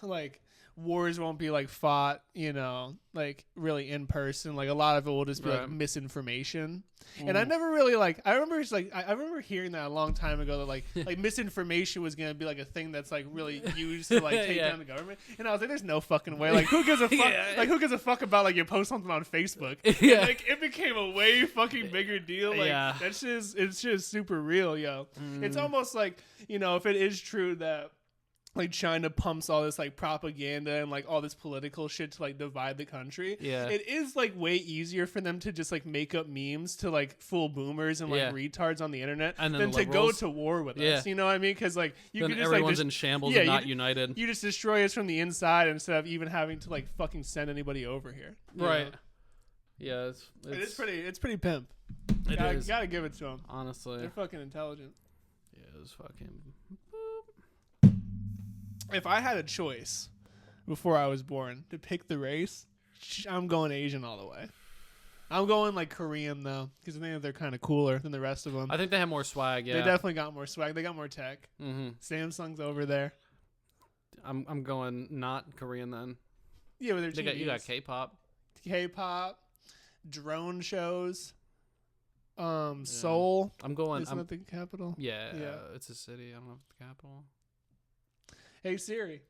like wars won't be like fought, you know, like really in person. Like a lot of it will just be like Right. misinformation. And I never really like. I remember it's like I remember hearing that a long time ago that like misinformation was gonna be like a thing that's like really used to like take Yeah. down the government. And I was like, there's no fucking way. Like who gives a fuck? Yeah. Like who gives a fuck about like you post something on Facebook? Yeah. And, like it became a way fucking bigger deal. Like Yeah. that's just it's just super real, yo. It's almost like, you know, if it is true that like China pumps all this like propaganda and like all this political shit to like divide the country. Yeah. It is like way easier for them to just like make up memes to like fool boomers and like Yeah. retards on the internet And then than the to go liberals. to war with Yeah. us. You know what I mean? Because like you Then can just like everyone's just, in shambles yeah, and you not d- united. you just destroy us from the inside instead of even having to like fucking send anybody over here. you Right. know? Yeah, It's pretty pimp. It gotta, is. gotta give it to them. Honestly. They're fucking intelligent. Yeah, it's fucking. If I had a choice before I was born to pick the race, I'm going Asian all the way. I'm going like Korean though, because I think they're kind of cooler than the rest of them. I think they have more swag. Yeah. They definitely got more swag. They got more tech. Mm-hmm. Samsung's over there. I'm going not Korean then. Yeah, with their They got, you got TVs. K-pop. K-pop, drone shows, Seoul. I'm going. Isn't that the capital? Yeah, Yeah. it's a city. I don't know if it's the capital. Hey Siri,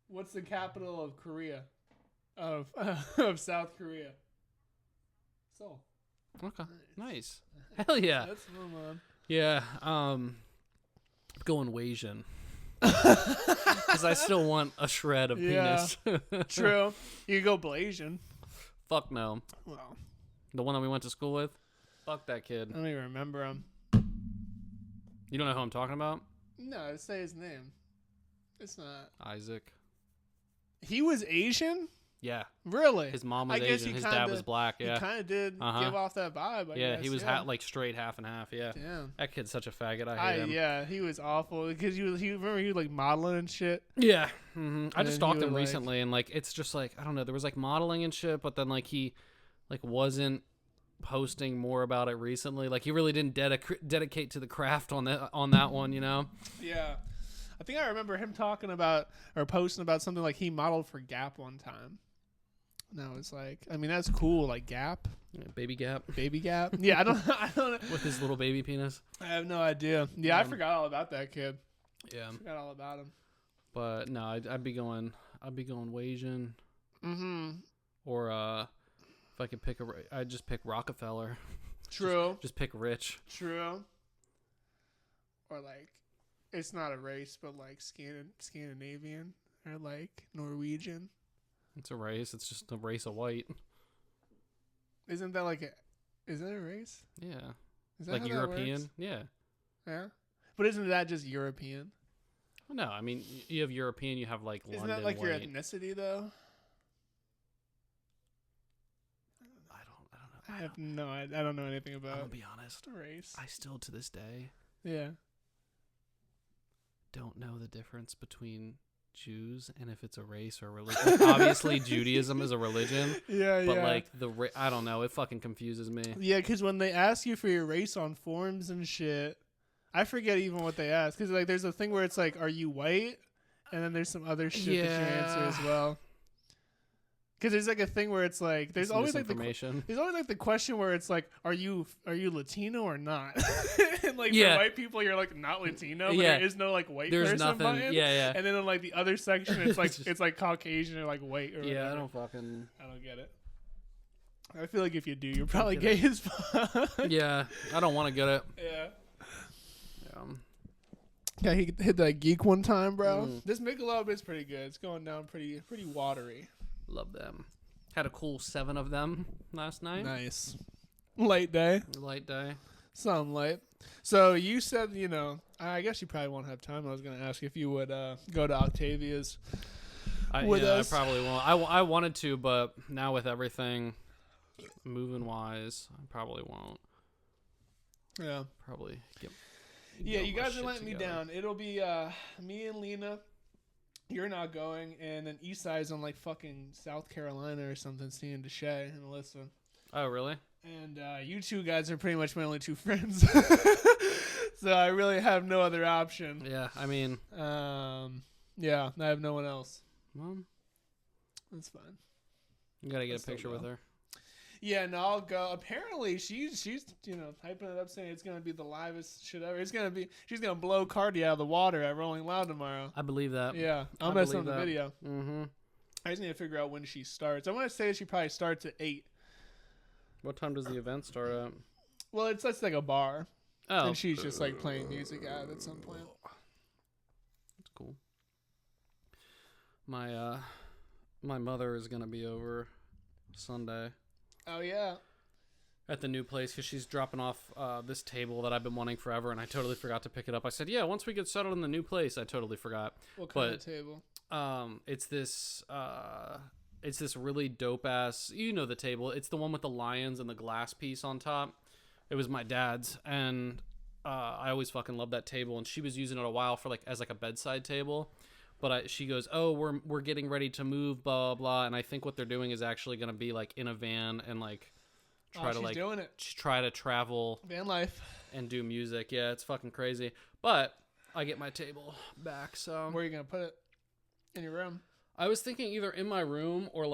what's the capital of Korea? Of of South Korea? Seoul. Okay, nice. Hell yeah, That's one, man. yeah. Going Asian because I still want a shred of Yeah. penis. True. You could go Blasian. Fuck no. Well, The one that we went to school with. Fuck that kid. I don't even remember him. You don't know who I'm talking about? No, say his name. It's not. Isaac. He was Asian? Yeah, Really? his mom was I guess Asian. he His kinda- dad was black. He Yeah, kind of did Uh-huh. give off that vibe. I yeah. guess. He was yeah. like straight half and half. Yeah, Damn. that kid's such a faggot. I hate him. Yeah, he was awful because he remember he was like modeling and shit. Yeah, I And just then stalked he him would, like- recently, and like it's just like I don't know. There was like modeling and shit, but then like he like wasn't posting more about it recently. Like he really didn't dedicate to the craft on that one. You know? Yeah. I think I remember him talking about or posting about something like he modeled for Gap one time. And I was like, I mean, that's cool, like Gap, Yeah, baby Gap baby Gap. Yeah, I don't know. with his little baby penis. I have no idea. Yeah, I forgot all about that kid. Yeah, Forgot all about him. but no, I'd be going Asian, Mm-hmm. or if I could pick I'd just pick Rockefeller. True. Just pick rich. True. Or like, it's not a race, but like Scandinavian or like Norwegian. It's a race. It's just a race of white. Isn't that like is that a race? Yeah, Is that like how that European. works? Yeah. Yeah. But isn't that just European? No, I mean you have European. You have like Isn't London that like white. your ethnicity though? I don't know. I have no. I don't know anything I'm about gonna be honest. race. I still to this day Yeah. don't know the difference between Jews and if it's a race or a religion. Obviously, Judaism is a religion, Yeah. but yeah. like I don't know. It fucking confuses me. Yeah, because when they ask you for your race on forms and shit, I forget even what they ask. Because like, there's a thing where it's like, "Are you white?" And then there's some other shit that you answer as Yeah. well. Because there's like a thing where it's like, there's It's always like misinformation. there's always like the question where it's like, "Are you Latino or not?" And like Yeah. for white people, you're like not Latino, but Yeah. there is no like white There's person nothing. button. Yeah, yeah. And then in like the other section, it's like It's just- it's like Caucasian or like white or Yeah, whatever. I don't fucking. I don't get it. I feel like if you do, you're probably get gay as fuck. Yeah, I don't want to get it. Yeah. Yeah. Yeah, he hit that geek one time, bro. Mm. This Michelob is pretty good. It's going down pretty watery. Love them. Had a cool 7 of them last night. Nice. Late day. Light day. Some light. So you said, I guess you probably won't have time. I was going to ask if you would go to Octavia's with us. I probably won't. I wanted to, but now with everything moving wise, I probably won't. Yeah. Probably get Yeah, all you my guys are shit letting me together. down. It'll be me and Lena. You're not going, and then Eastside's on like fucking South Carolina or something, seeing Deshay and Alyssa. Oh, really? And you two guys are pretty much my only two friends. So I really have no other option. Yeah, I mean, Yeah, I have no one else. well, That's fine. you gotta get I'll a still picture go. with her. Yeah, no, I'll go. Apparently, she's hyping it up, saying it's gonna be the livest shit ever. She's gonna blow Cardi out of the water at Rolling Loud tomorrow. I believe that. Yeah, I'll I mess on believe the that. video. Mm-hmm. I just need to figure out when she starts. I want to say she probably starts at 8. What time does the event start at? Well, it's like a bar, Oh, and she's just like playing music at it at some point. that's cool. My mother is gonna be over Sunday Oh yeah. at the new place because she's dropping off this table that I've been wanting forever, and I totally forgot to pick it up. I said, yeah, once we get settled in the new place. I totally forgot. What kind of But- table? It's this really dope ass. You know the table. It's the one with the lions and the glass piece on top. It was my dad's, and I always fucking loved that table. And she was using it a while for as a bedside table. But she goes, oh, we're getting ready to move, blah blah blah. And I think what they're doing is actually gonna be like in a van and She's doing it. try to travel Van life. and do music. Yeah, it's fucking crazy. But I get my table back, so Where are you gonna put it? In your room. I was thinking either in my room or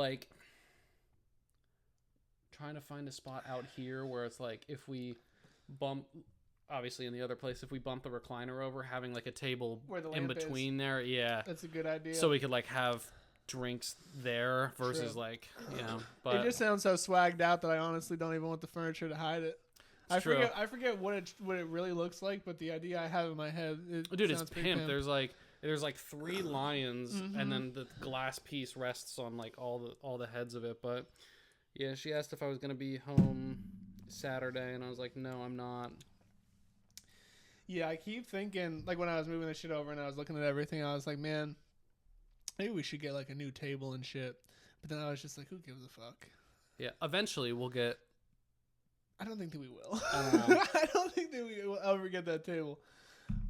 trying to find a spot out here where it's like if we bump, obviously in the other place, if we bump the recliner over, having like a table Where the in lamp is. between there, yeah. That's a good idea. So we could have drinks there versus True. But it just sounds so swagged out that I honestly don't even want the furniture to hide it. I true. forget what it really looks like, but the idea I have in my head, dude, it's sounds pretty pimp. There's 3 lions, Mhm. and then the glass piece rests on all the heads of it. But yeah, she asked if I was gonna be home Saturday, and I was like, no, I'm not. Yeah, I keep thinking, when I was moving this shit over and I was looking at everything, I was like, man, maybe we should get a new table and shit. But then I was just like, who gives a fuck? Yeah, eventually we'll get. I don't think that we will. I don't know. I don't think that we will ever get that table.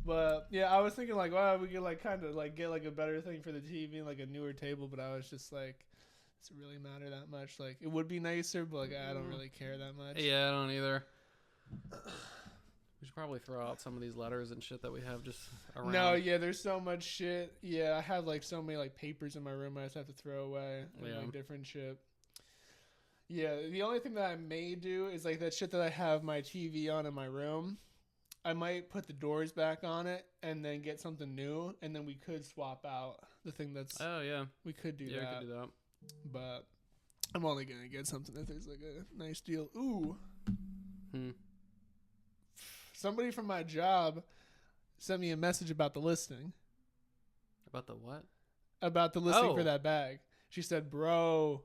But yeah, I was thinking wow, we could kind of get a better thing for the TV, a newer table. But I was just like, does it really matter that much? It would be nicer, but I don't really care that much. Yeah, I don't either. We should probably throw out some of these letters and shit that we have just around. No, yeah, there's so much shit. Yeah, I have so many papers in my room I just have to throw away and Yeah. different shit. Yeah, the only thing that I may do is that shit that I have my TV on in my room. I might put the doors back on it and then get something new, and then we could swap out the thing that's. Oh yeah, We could do yeah, that, we could do that. but I'm only gonna get something if there's a nice deal. Ooh, somebody from my job sent me a message about the listing. About the what? About the listing Oh. for that bag. She said, "Bro,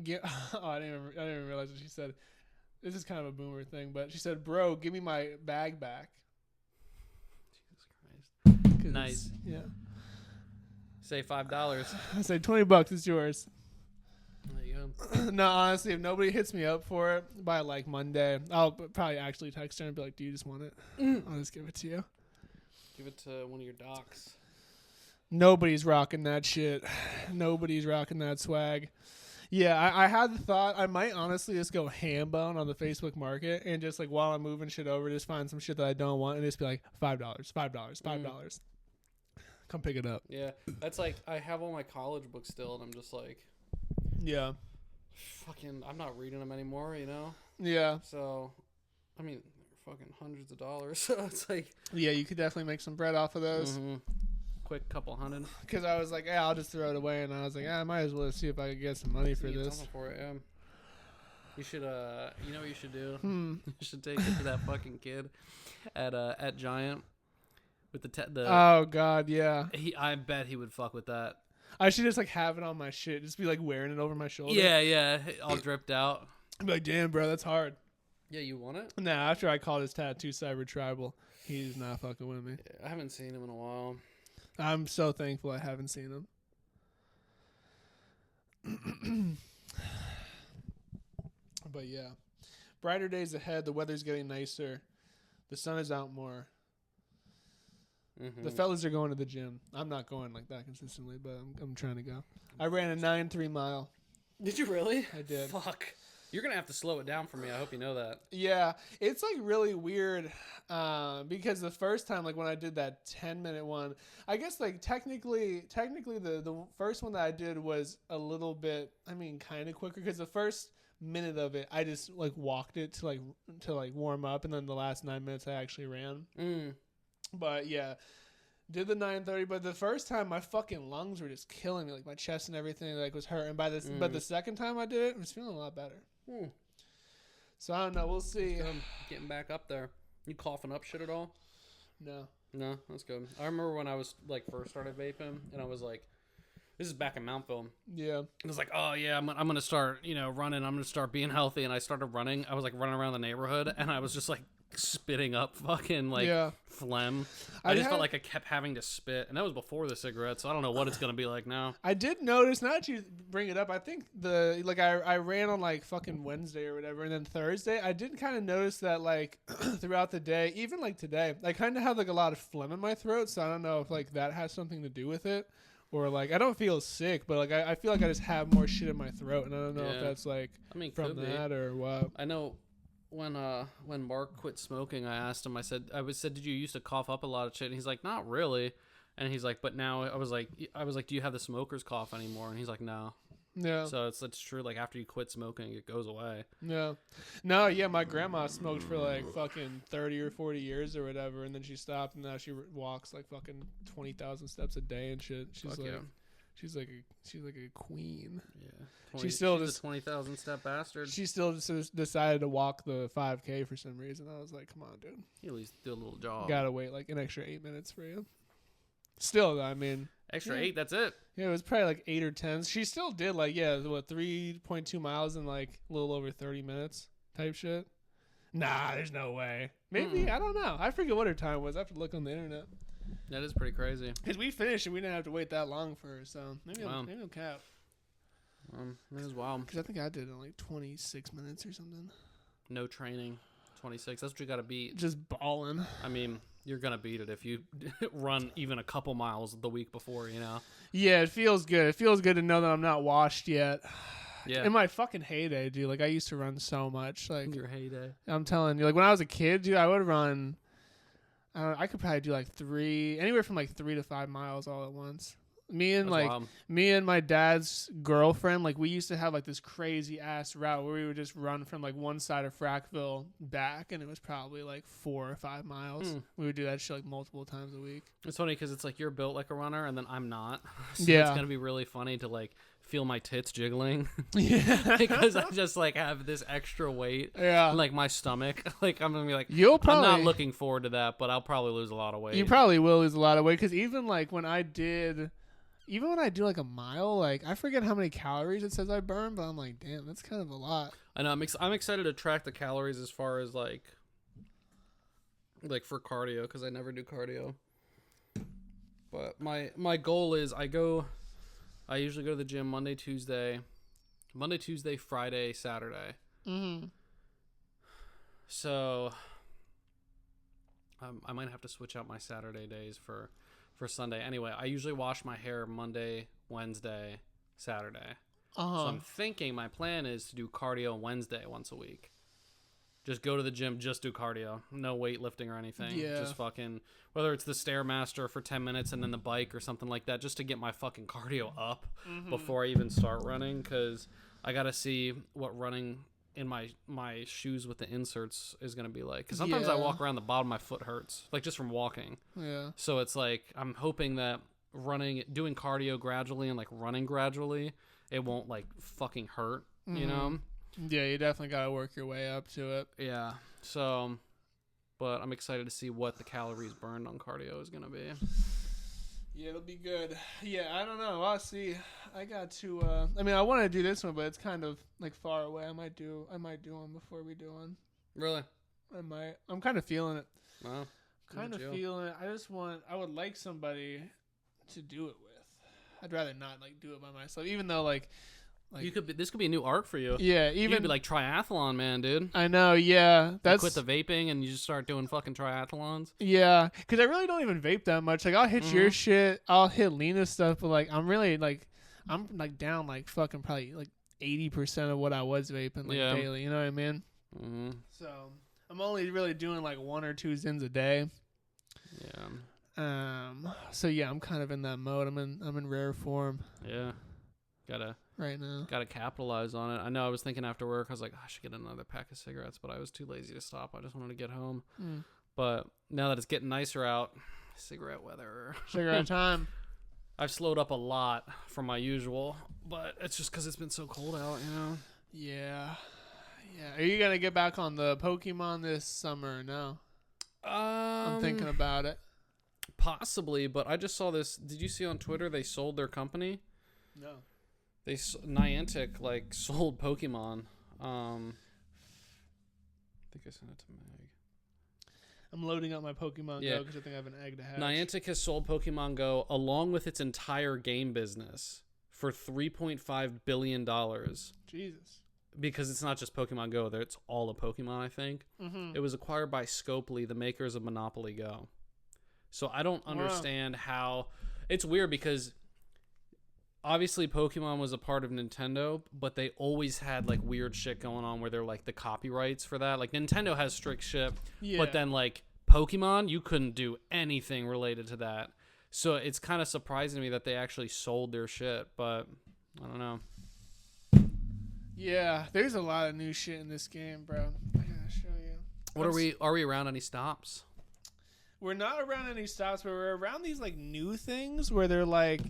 get." Oh, I didn't even realize what she said. This is kind of a boomer thing, but she said, "Bro, give me my bag back." Jesus Christ. 'Cause- Nice. Yeah. Say $5. I said, $20, it's yours. There you go. No, honestly, if nobody hits me up for it by Monday, I'll probably actually text her and be like, "Do you just want it?" I'll just give it to you. Give it to one of your docs. Nobody's rocking that shit. Nobody's rocking that swag. Yeah, I had the thought I might honestly just go ham bone on the Facebook market and just while I'm moving shit over, just find some shit that I don't want and just be like $5, $5. Come pick it up. Yeah, that's I have all my college books still, and I'm just Yeah. fucking. I'm not reading them anymore, Yeah. So, I mean, they're fucking hundreds of dollars. So it's Yeah, you could definitely make some bread off of those. mhm. Quick couple hundred. Because I was like, yeah, I'll just throw it away. And I was like, I might as well see if I could get some money for You get this. something for it, yeah. You should, you know what you should do? Hmm. You should take it to that fucking kid at Giant with the Oh, God, yeah. I bet he would fuck with that. I should just have it on my shit. Just be wearing it over my shoulder. Yeah, all dripped out. I'd be like, damn, bro, that's hard. Yeah, you want it? Nah, after I called his tattoo Cyber Tribal, he's not fucking with me. Yeah, I haven't seen him in a while. I'm so thankful I haven't seen him. But yeah, brighter days ahead. The weather's getting nicer. The sun is out more. Mm-hmm. The fellas are going to the gym. I'm not going like that consistently, but I'm trying to go. I ran a 9.3 mile. Did you really? I did. Fuck. You're going to have to slow it down for me. I hope you know that. Yeah, it's like really weird because the first time, like when I did that 10-minute one, I guess like technically the first one that I did was a little bit, I mean, kind of quicker because the first minute of it, I just like walked it to warm up, and then the last 9 minutes I actually ran. But yeah, did the 9:30. But the first time, my fucking lungs were just killing me, like my chest and everything like was hurting. But the second time I did it, I was feeling a lot better. So I don't know. We'll see. Getting back up there. You coughing up shit at all? No. No, that's good. I remember when I was like first started vaping, and I was like, this is back in Mountville. Yeah. I was like, oh yeah, I'm gonna start, running. I'm gonna start being healthy, and I started running. I was like running around the neighborhood, and I was just like spitting up fucking like phlegm. I just felt like I kept having to spit, and that was before the cigarette, so I don't know what it's gonna be like now. I did notice, now that you bring it up, I think I ran on like fucking Wednesday or whatever, and then Thursday I did kind of notice that like throughout the day, even like today, I kind of have like a lot of phlegm in my throat, so I don't know if like that has something to do with it. Or like I don't feel sick, but like I feel like I just have more shit in my throat, and I don't know if that's like from that or what. I know when Mark quit smoking, I asked him. I said, did you used to cough up a lot of shit? And he's like, not really. And he's like, but now I was like, do you have the smoker's cough anymore? And he's like, no. Yeah. So it's true. Like after you quit smoking, it goes away. Yeah. No. Yeah. My grandma smoked for like fucking 30 or 40 years or whatever, and then she stopped, and now she walks like fucking 20,000 steps a day and shit. She's like a queen. Yeah. She's a 20,000 step bastard. She still just decided to walk the 5K for some reason. I was like, come on, dude. You at least do a little jog. Gotta wait like an extra 8 minutes for you. Still, though, I mean. Extra 8, that's it. Yeah, it was probably like 8 or 10. She still did 3.2 miles in like a little over 30 minutes type shit. Nah, there's no way. Maybe, I don't know. I forget what her time was. I have to look on the internet. That is pretty crazy. Because we finished and we didn't have to wait that long for her, so maybe I'm cap. That is wild. Because I think I did it in like 26 minutes or something. No training. 26. That's what you got to beat. Just balling. I mean, you're going to beat it if you run even a couple miles the week before, Yeah, it feels good. It feels good to know that I'm not washed yet. Yeah. In my fucking heyday, dude. Like, I used to run so much. Like, your heyday. I'm telling you. Like, when I was a kid, dude, I would run. I could probably do anywhere from 3 to 5 miles all at once. Me and my dad's girlfriend, like we used to have like this crazy ass route where we would just run from like one side of Frackville back, and it was probably like 4 or 5 miles. We would do that shit like multiple times a week. It's funny because it's like you're built like a runner, and then I'm not. So yeah, it's gonna be really funny to like feel my tits jiggling. Yeah, because I just like have this extra weight. Yeah, like my stomach. Like I'm gonna be like, I'm not looking forward to that, but I'll probably lose a lot of weight. You probably will lose a lot of weight because even when I do like a mile, like I forget how many calories it says I burn, but I'm like, damn, that's kind of a lot. I know. I'm excited to track the calories as far as like for cardio because I never do cardio. But my goal is I usually go to the gym Monday, Tuesday, Friday, Saturday. Mm-hmm. So I might have to switch out my Saturday days for Sunday. Anyway, I usually wash my hair Monday, Wednesday, Saturday. So I'm thinking my plan is to do cardio Wednesday once a week. Just go to the gym, just do cardio. No weightlifting or anything. Yeah. Just fucking, whether it's the Stairmaster for 10 minutes and then the bike or something like that, just to get my fucking cardio up before I even start running. Because I got to see what running in my shoes with the inserts is going to be like. Because sometimes I walk around, the bottom of my foot hurts. Like just from walking. Yeah. So it's like, I'm hoping that doing cardio gradually and like running gradually, it won't like fucking hurt, you know? Yeah, you definitely got to work your way up to it. Yeah. So, but I'm excited to see what the calories burned on cardio is going to be. Yeah, it'll be good. Yeah, I don't know. I'll see. I got to I want to do this one, but it's kind of like far away. I might do one before we do one. Really? I might. I'm kind of feeling it. Wow. Kind of Chill. feeling it. I would like somebody to do it with. I'd rather not like do it by myself, even though like This could be a new arc for you. yeah, You even could be like triathlon man, dude. I know, yeah, You that's quit the vaping and you just start doing fucking triathlons. yeah, because I really don't even vape that much. Like I'll hit your Mhm. shit, I'll hit Lena's stuff, but like I'm like down like fucking probably like 80% of what I was vaping like Yeah. daily. You know what I mean? Mm-hmm. So I'm only really doing like 1 or 2 zins a day. Yeah. So yeah, I'm kind of in that mode. I'm in rare form Yeah. Gotta right now. capitalize on it. I know I was thinking after work, I was like, I should get another pack of cigarettes, but I was too lazy to stop. I just wanted to get home. Mm. But now that it's getting nicer out, cigarette weather. Cigarette time. I've slowed up a lot from my usual, but it's just because it's been so cold out, you know? Yeah. Yeah. Are you gonna get back on the Pokemon this summer or no? I'm thinking about it. Possibly, but I just saw this. Did you see on Twitter they sold their company? No. Niantic like sold Pokemon. I think I sent it to Meg. I'm loading up my Pokemon Yeah. Go because I think I have an egg to hatch. Niantic has sold Pokemon Go along with its entire game business for $3.5 billion Jesus. because it's not just Pokemon Go. It's all of Pokemon, I think. Mm-hmm. It was acquired by Scopely, the makers of Monopoly Go. So I don't understand how... It's weird because obviously Pokemon was a part of Nintendo, but they always had like weird shit going on where they're like the copyrights for that. Like Nintendo has strict shit, Yeah. but then like Pokemon, you couldn't do anything related to that. So it's kind of surprising to me that they actually sold their shit, but I don't know. Yeah, there's a lot of new shit in this game, bro. I gotta show you. What are we around any stops? We're not around any stops, but we're around these like new things where they're like,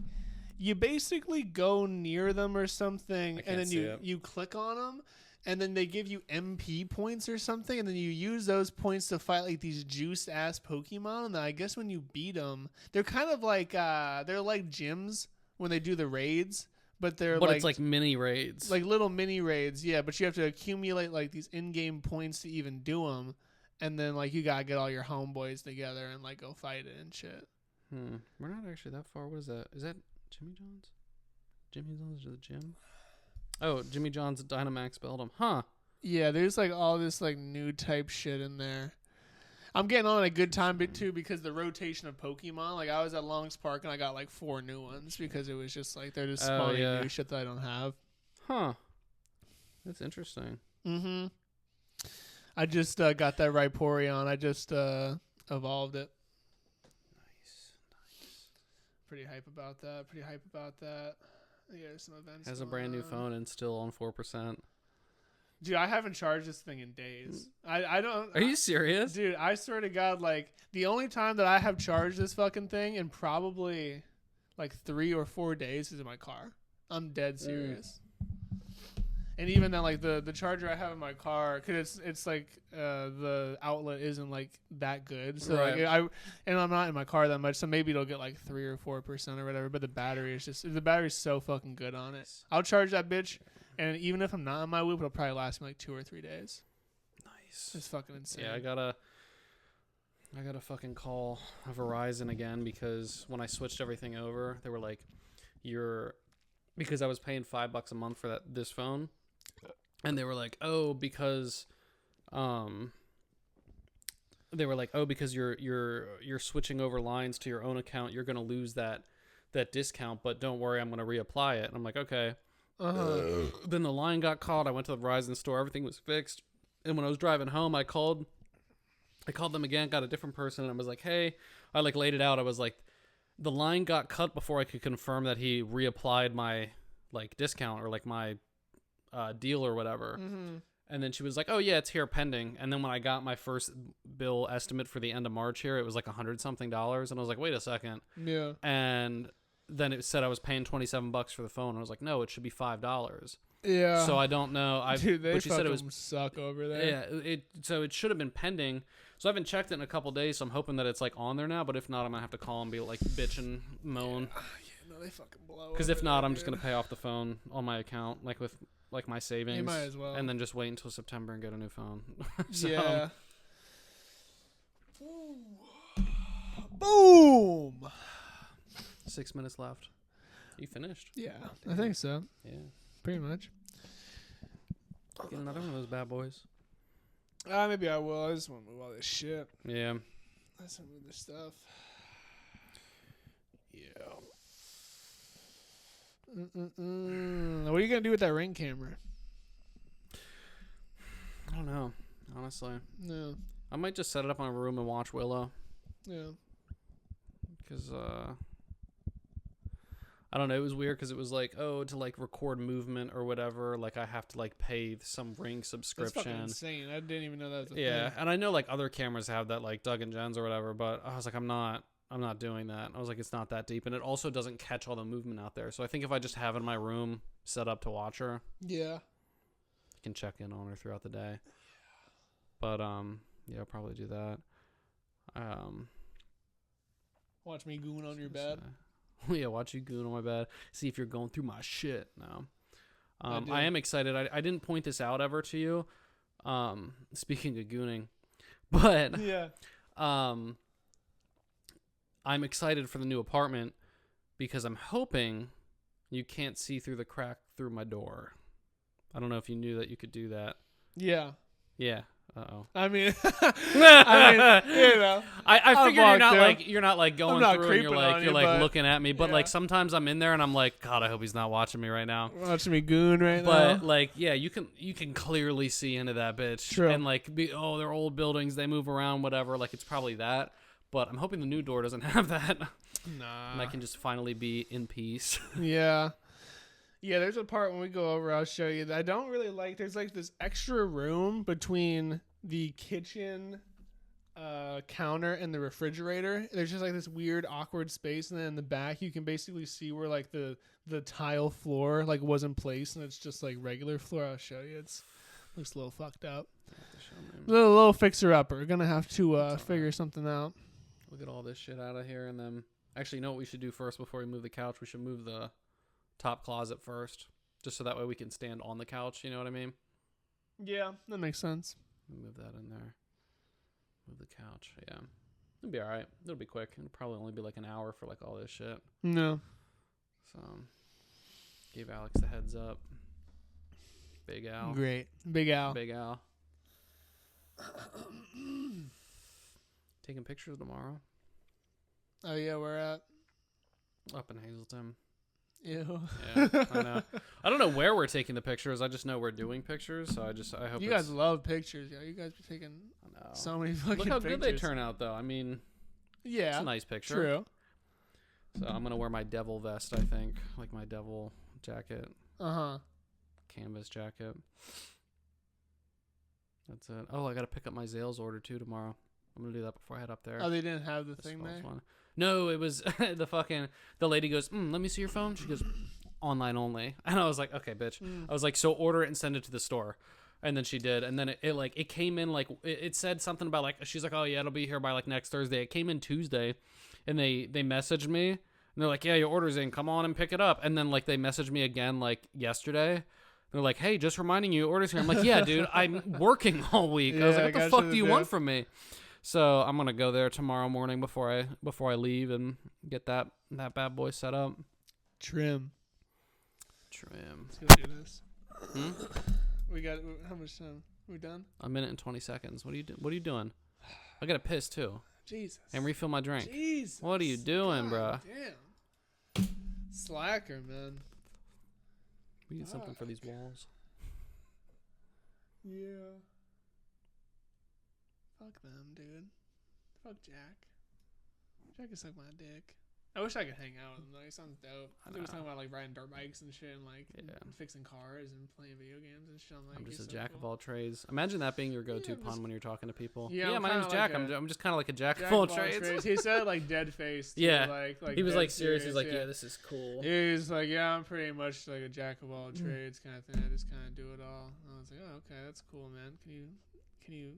you basically go near them or something, can't and then see it. you click on them, and then they give you MP points or something, and then you use those points to fight like these juiced ass Pokemon. And then I guess when you beat them, they're kind of like they're like gyms when they do the raids, but But it's like mini raids. like little mini raids, yeah. But you have to accumulate like these in-game points to even do them, and then like you gotta get all your homeboys together and like go fight it and shit. We're not actually that far. What is that? Is that Jimmy John's? Jimmy John's is the gym? Oh, Jimmy John's at Dynamax Belgium. Huh. Yeah, there's like all this like new type shit in there. I'm getting on a good time bit too because the rotation of Pokemon. Like I was at Long's Park and I got like 4 new ones because it was just like they're just Oh, spawning yeah. new shit that I don't have. Huh. That's interesting. Mm-hmm. I just got that Rhyperion. I just evolved it. Nice. Pretty hype about that. Yeah, there's some events. Has a going brand new on. phone and still on 4%. Dude, I haven't charged this thing in days. I don't. Are you serious? Dude, I swear to God, like the only time that I have charged this fucking thing in probably like 3 or 4 days is in my car. I'm dead serious. And even then, like the charger I have in my car, cause it's like the outlet isn't like that good. So Right. like I'm not in my car that much, so maybe it'll get like 3 or 4% or whatever. But the battery's so fucking good on it. I'll charge that bitch, and even if I'm not on my Whoop, it'll probably last me like 2 or 3 days. Nice. It's fucking insane. Yeah, I gotta fucking call Verizon again because when I switched everything over, they were like, because I was paying $5 a month for this phone, and they were like, because you're switching over lines to your own account, you're gonna lose that discount, but don't worry, I'm gonna reapply it. And I'm like, okay. Then the line got called. I went to the Verizon store. Everything was fixed. And when I was driving home, I called them again, got a different person, and I was like, hey, I like laid it out. I was like, the line got cut before I could confirm that he reapplied my like discount or like my deal or whatever. Mm-hmm. And then she was like, oh yeah, it's here pending. And then when I got my first bill estimate for the end of March here, it was like $100-something. And I was like, wait a second. Yeah. And then it said I was paying $27 for the phone. I was like, no, it should be $5. Yeah. So I don't know. Dude, they but she said it was suck over there. yeah. So it should have been pending. So I haven't checked it in a couple days. So I'm hoping that it's like on there now. But if not, I'm gonna have to call and be like bitch and moan. Yeah, no, they fucking blow. Because if not, I'm just gonna pay off the phone on my account, like with like my savings. You might as well. And then just wait until September and get a new phone. So, Yeah. Boom. 6 minutes left. You finished? Yeah, I think so. Yeah. Pretty much. Get another one of those bad boys. Maybe I will. I just want to move all this shit. Yeah. I just want to move this stuff. Yeah. What are you gonna do with that Ring camera? I don't know, honestly. No. I might just set it up in a room and watch Willow. Yeah. Because, I don't know. It was weird because it was like, oh, to like record movement or whatever, like I have to like pay some Ring That's subscription. fucking insane. I didn't even know that was a Yeah, thing. and I know like other cameras have that, like Doug and Jen's or whatever, but I was like, I'm not doing that. I was like, it's not that deep, and it also doesn't catch all the movement out there. So I think if I just have it in my room set up to watch her, Yeah. I can check in on her throughout the day. But yeah, I'll probably do that. Watch me goon on your bed. Yeah, watch you goon on my bed. See if you're going through my shit. No. I do. I am excited. I didn't point this out ever to you. Speaking of gooning, but Yeah. I'm excited for the new apartment because I'm hoping you can't see through the crack through my door. I don't know if you knew that you could do that. Yeah. Yeah. Uh-oh. I mean, you know. I I've figure walked you're not like going not through and creeping on you, but- looking at me, but yeah. like sometimes I'm in there and I'm like, God, I hope he's not watching me right now. Watching me goon right But now. like, yeah, you can clearly see into that bitch. True. And like, they're old buildings, they move around, whatever. Like, it's probably that. But I'm hoping the new door doesn't have that, Nah. and I can just finally be in peace. Yeah. Yeah, there's a part when we go over, I'll show you, that I don't really like. There's like this extra room between the kitchen counter and the refrigerator. There's just like this weird awkward space, and then in the back you can basically see where like the tile floor like was in place, and it's just like regular floor. I'll show you. It's looks a little fucked up. Little fixer upper. Gonna have to figure something out. We'll get all this shit out of here, and then actually, you know what we should do first before we move the couch? We should move the top closet first, just so that way we can stand on the couch. You know what I mean? Yeah, that makes sense. Move that in there. Move the couch. Yeah, it'll be all right. It'll be quick. It'll probably only be like an hour for like all this shit. No. So, gave Alex the heads up. Big Al. Great. Big Al. Big Al. Taking pictures tomorrow. Oh yeah, we're at. Up in Hazleton. Ew. Yeah, I know. I don't know where we're taking the pictures. I just know we're doing pictures. So I hope You guys love pictures, yo. You guys be taking I know. so many fucking Look how pictures. good they turn out, though. I mean, Yeah. it's a nice picture. True. So I'm gonna wear my devil vest. I think, like my devil jacket, canvas jacket. That's it. Oh, I gotta pick up my Zales order too tomorrow. I'm gonna do that before I head up there. Oh, they didn't have the The thing Skulls there? one. No, it was the lady goes, let me see your phone. She goes, online only. And I was like, okay, bitch. I was like, so order it and send it to the store. And then she did. And then it came in like, it said something about like, she's like, oh yeah, it'll be here by like next Thursday. It came in Tuesday and they messaged me and they're like, yeah, your order's in, come on and pick it up. And then like, they messaged me again, like yesterday. They're like, hey, just reminding you, your order's here. I'm like, yeah, dude, I'm working all week. I was Yeah, like, what the fuck do you want from me? So I'm gonna go there tomorrow morning before I leave and get that bad boy set up. Trim. Trim. Let's go do this. We got how much time? We done? A minute and 20 seconds. What are you doing? I gotta piss too Jesus. and refill my drink. Jesus. What are you doing, God bruh? Damn. Slacker, man. We need something for these walls. Yeah. Fuck them, dude. Fuck Jack. Jack can suck my dick. I wish I could hang out with him though. He sounds dope. He was talking about like riding dirt bikes and shit and like fixing cars and playing video games and shit. I'm just a jack of all trades. Imagine that being your go-to pun when you're talking to people. Yeah, my kinda name's Jack. like I'm just kind of like a jack of all trades. He said it like dead faced. Yeah. Like He was dead like serious. He's like, yeah, this is cool. He's like, yeah, I'm pretty much like a jack of all trades kind of thing. I just kind of do it all. And I was like, oh, okay, that's cool, man. Can you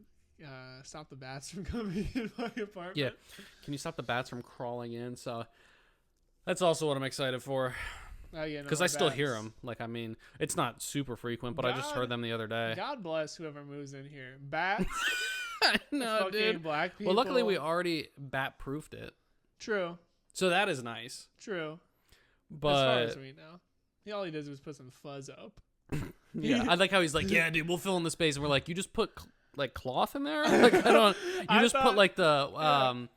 stop the bats from coming in my apartment? Yeah. Can you stop the bats from crawling in? So that's also what I'm excited for. Oh yeah, no, Because my I still hear bats. them. Like, I mean, it's not super frequent, but I just heard God- them the other day. God bless whoever moves in here. Bats, No, fucking dude. black people. Well, luckily we already bat-proofed it, True, so that is nice. true. As far But as we know, all he does was put some fuzz up. yeah, I like how he's like, yeah, dude, we'll fill in the space, and we're like, you just put like cloth in there? Like, I don't. You I just put thought- like the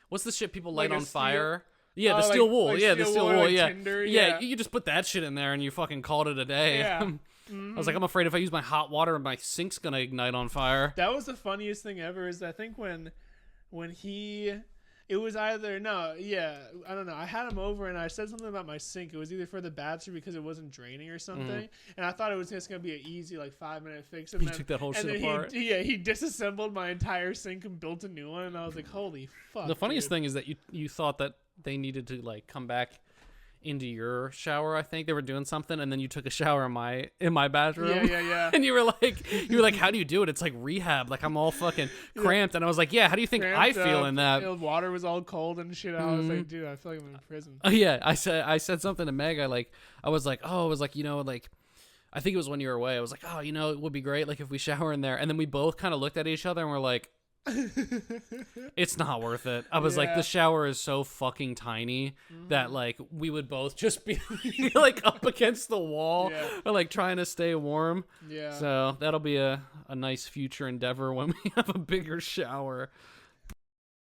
what's the shit people light Like a on steel- fire? Yeah, Oh, the like- steel wool. like Yeah, the steel steel wool, wool. like Yeah. tinder, yeah, yeah. you just put that shit in there, and you fucking called it a day. Yeah. I was like, I'm afraid if I use my hot water, my sink's gonna ignite on fire. That was the funniest thing ever. Is I think when he, it was either no, yeah, I don't know. I had him over and I said something about my sink. It was either for the bats or because it wasn't draining or something. And I thought it was just gonna be an easy like 5-minute fix. And You then, took that whole and shit then apart. he disassembled my entire sink and built a new one. And I was like, holy fuck. The funniest dude. thing is that you thought that they needed to like come back into your shower. I think they were doing something, and then you took a shower in my bathroom. Yeah. And you were like, how do you do it? It's like rehab. Like I'm all fucking cramped. And I was like, yeah, how do you think I Cramped feel up, in that? The water was all cold and shit. I was like, dude, I feel like I'm in prison. Oh yeah, I said something to Meg. I was like, you know, like I think it was when you were away. I was like, oh, you know, it would be great like if we shower in there. And then we both kind of looked at each other and we're like, it's not worth it. I was like, Yeah. the shower is so fucking tiny that like we would both just be like up against the wall Yeah. or like trying to stay warm. Yeah. So that'll be a nice future endeavor when we have a bigger shower.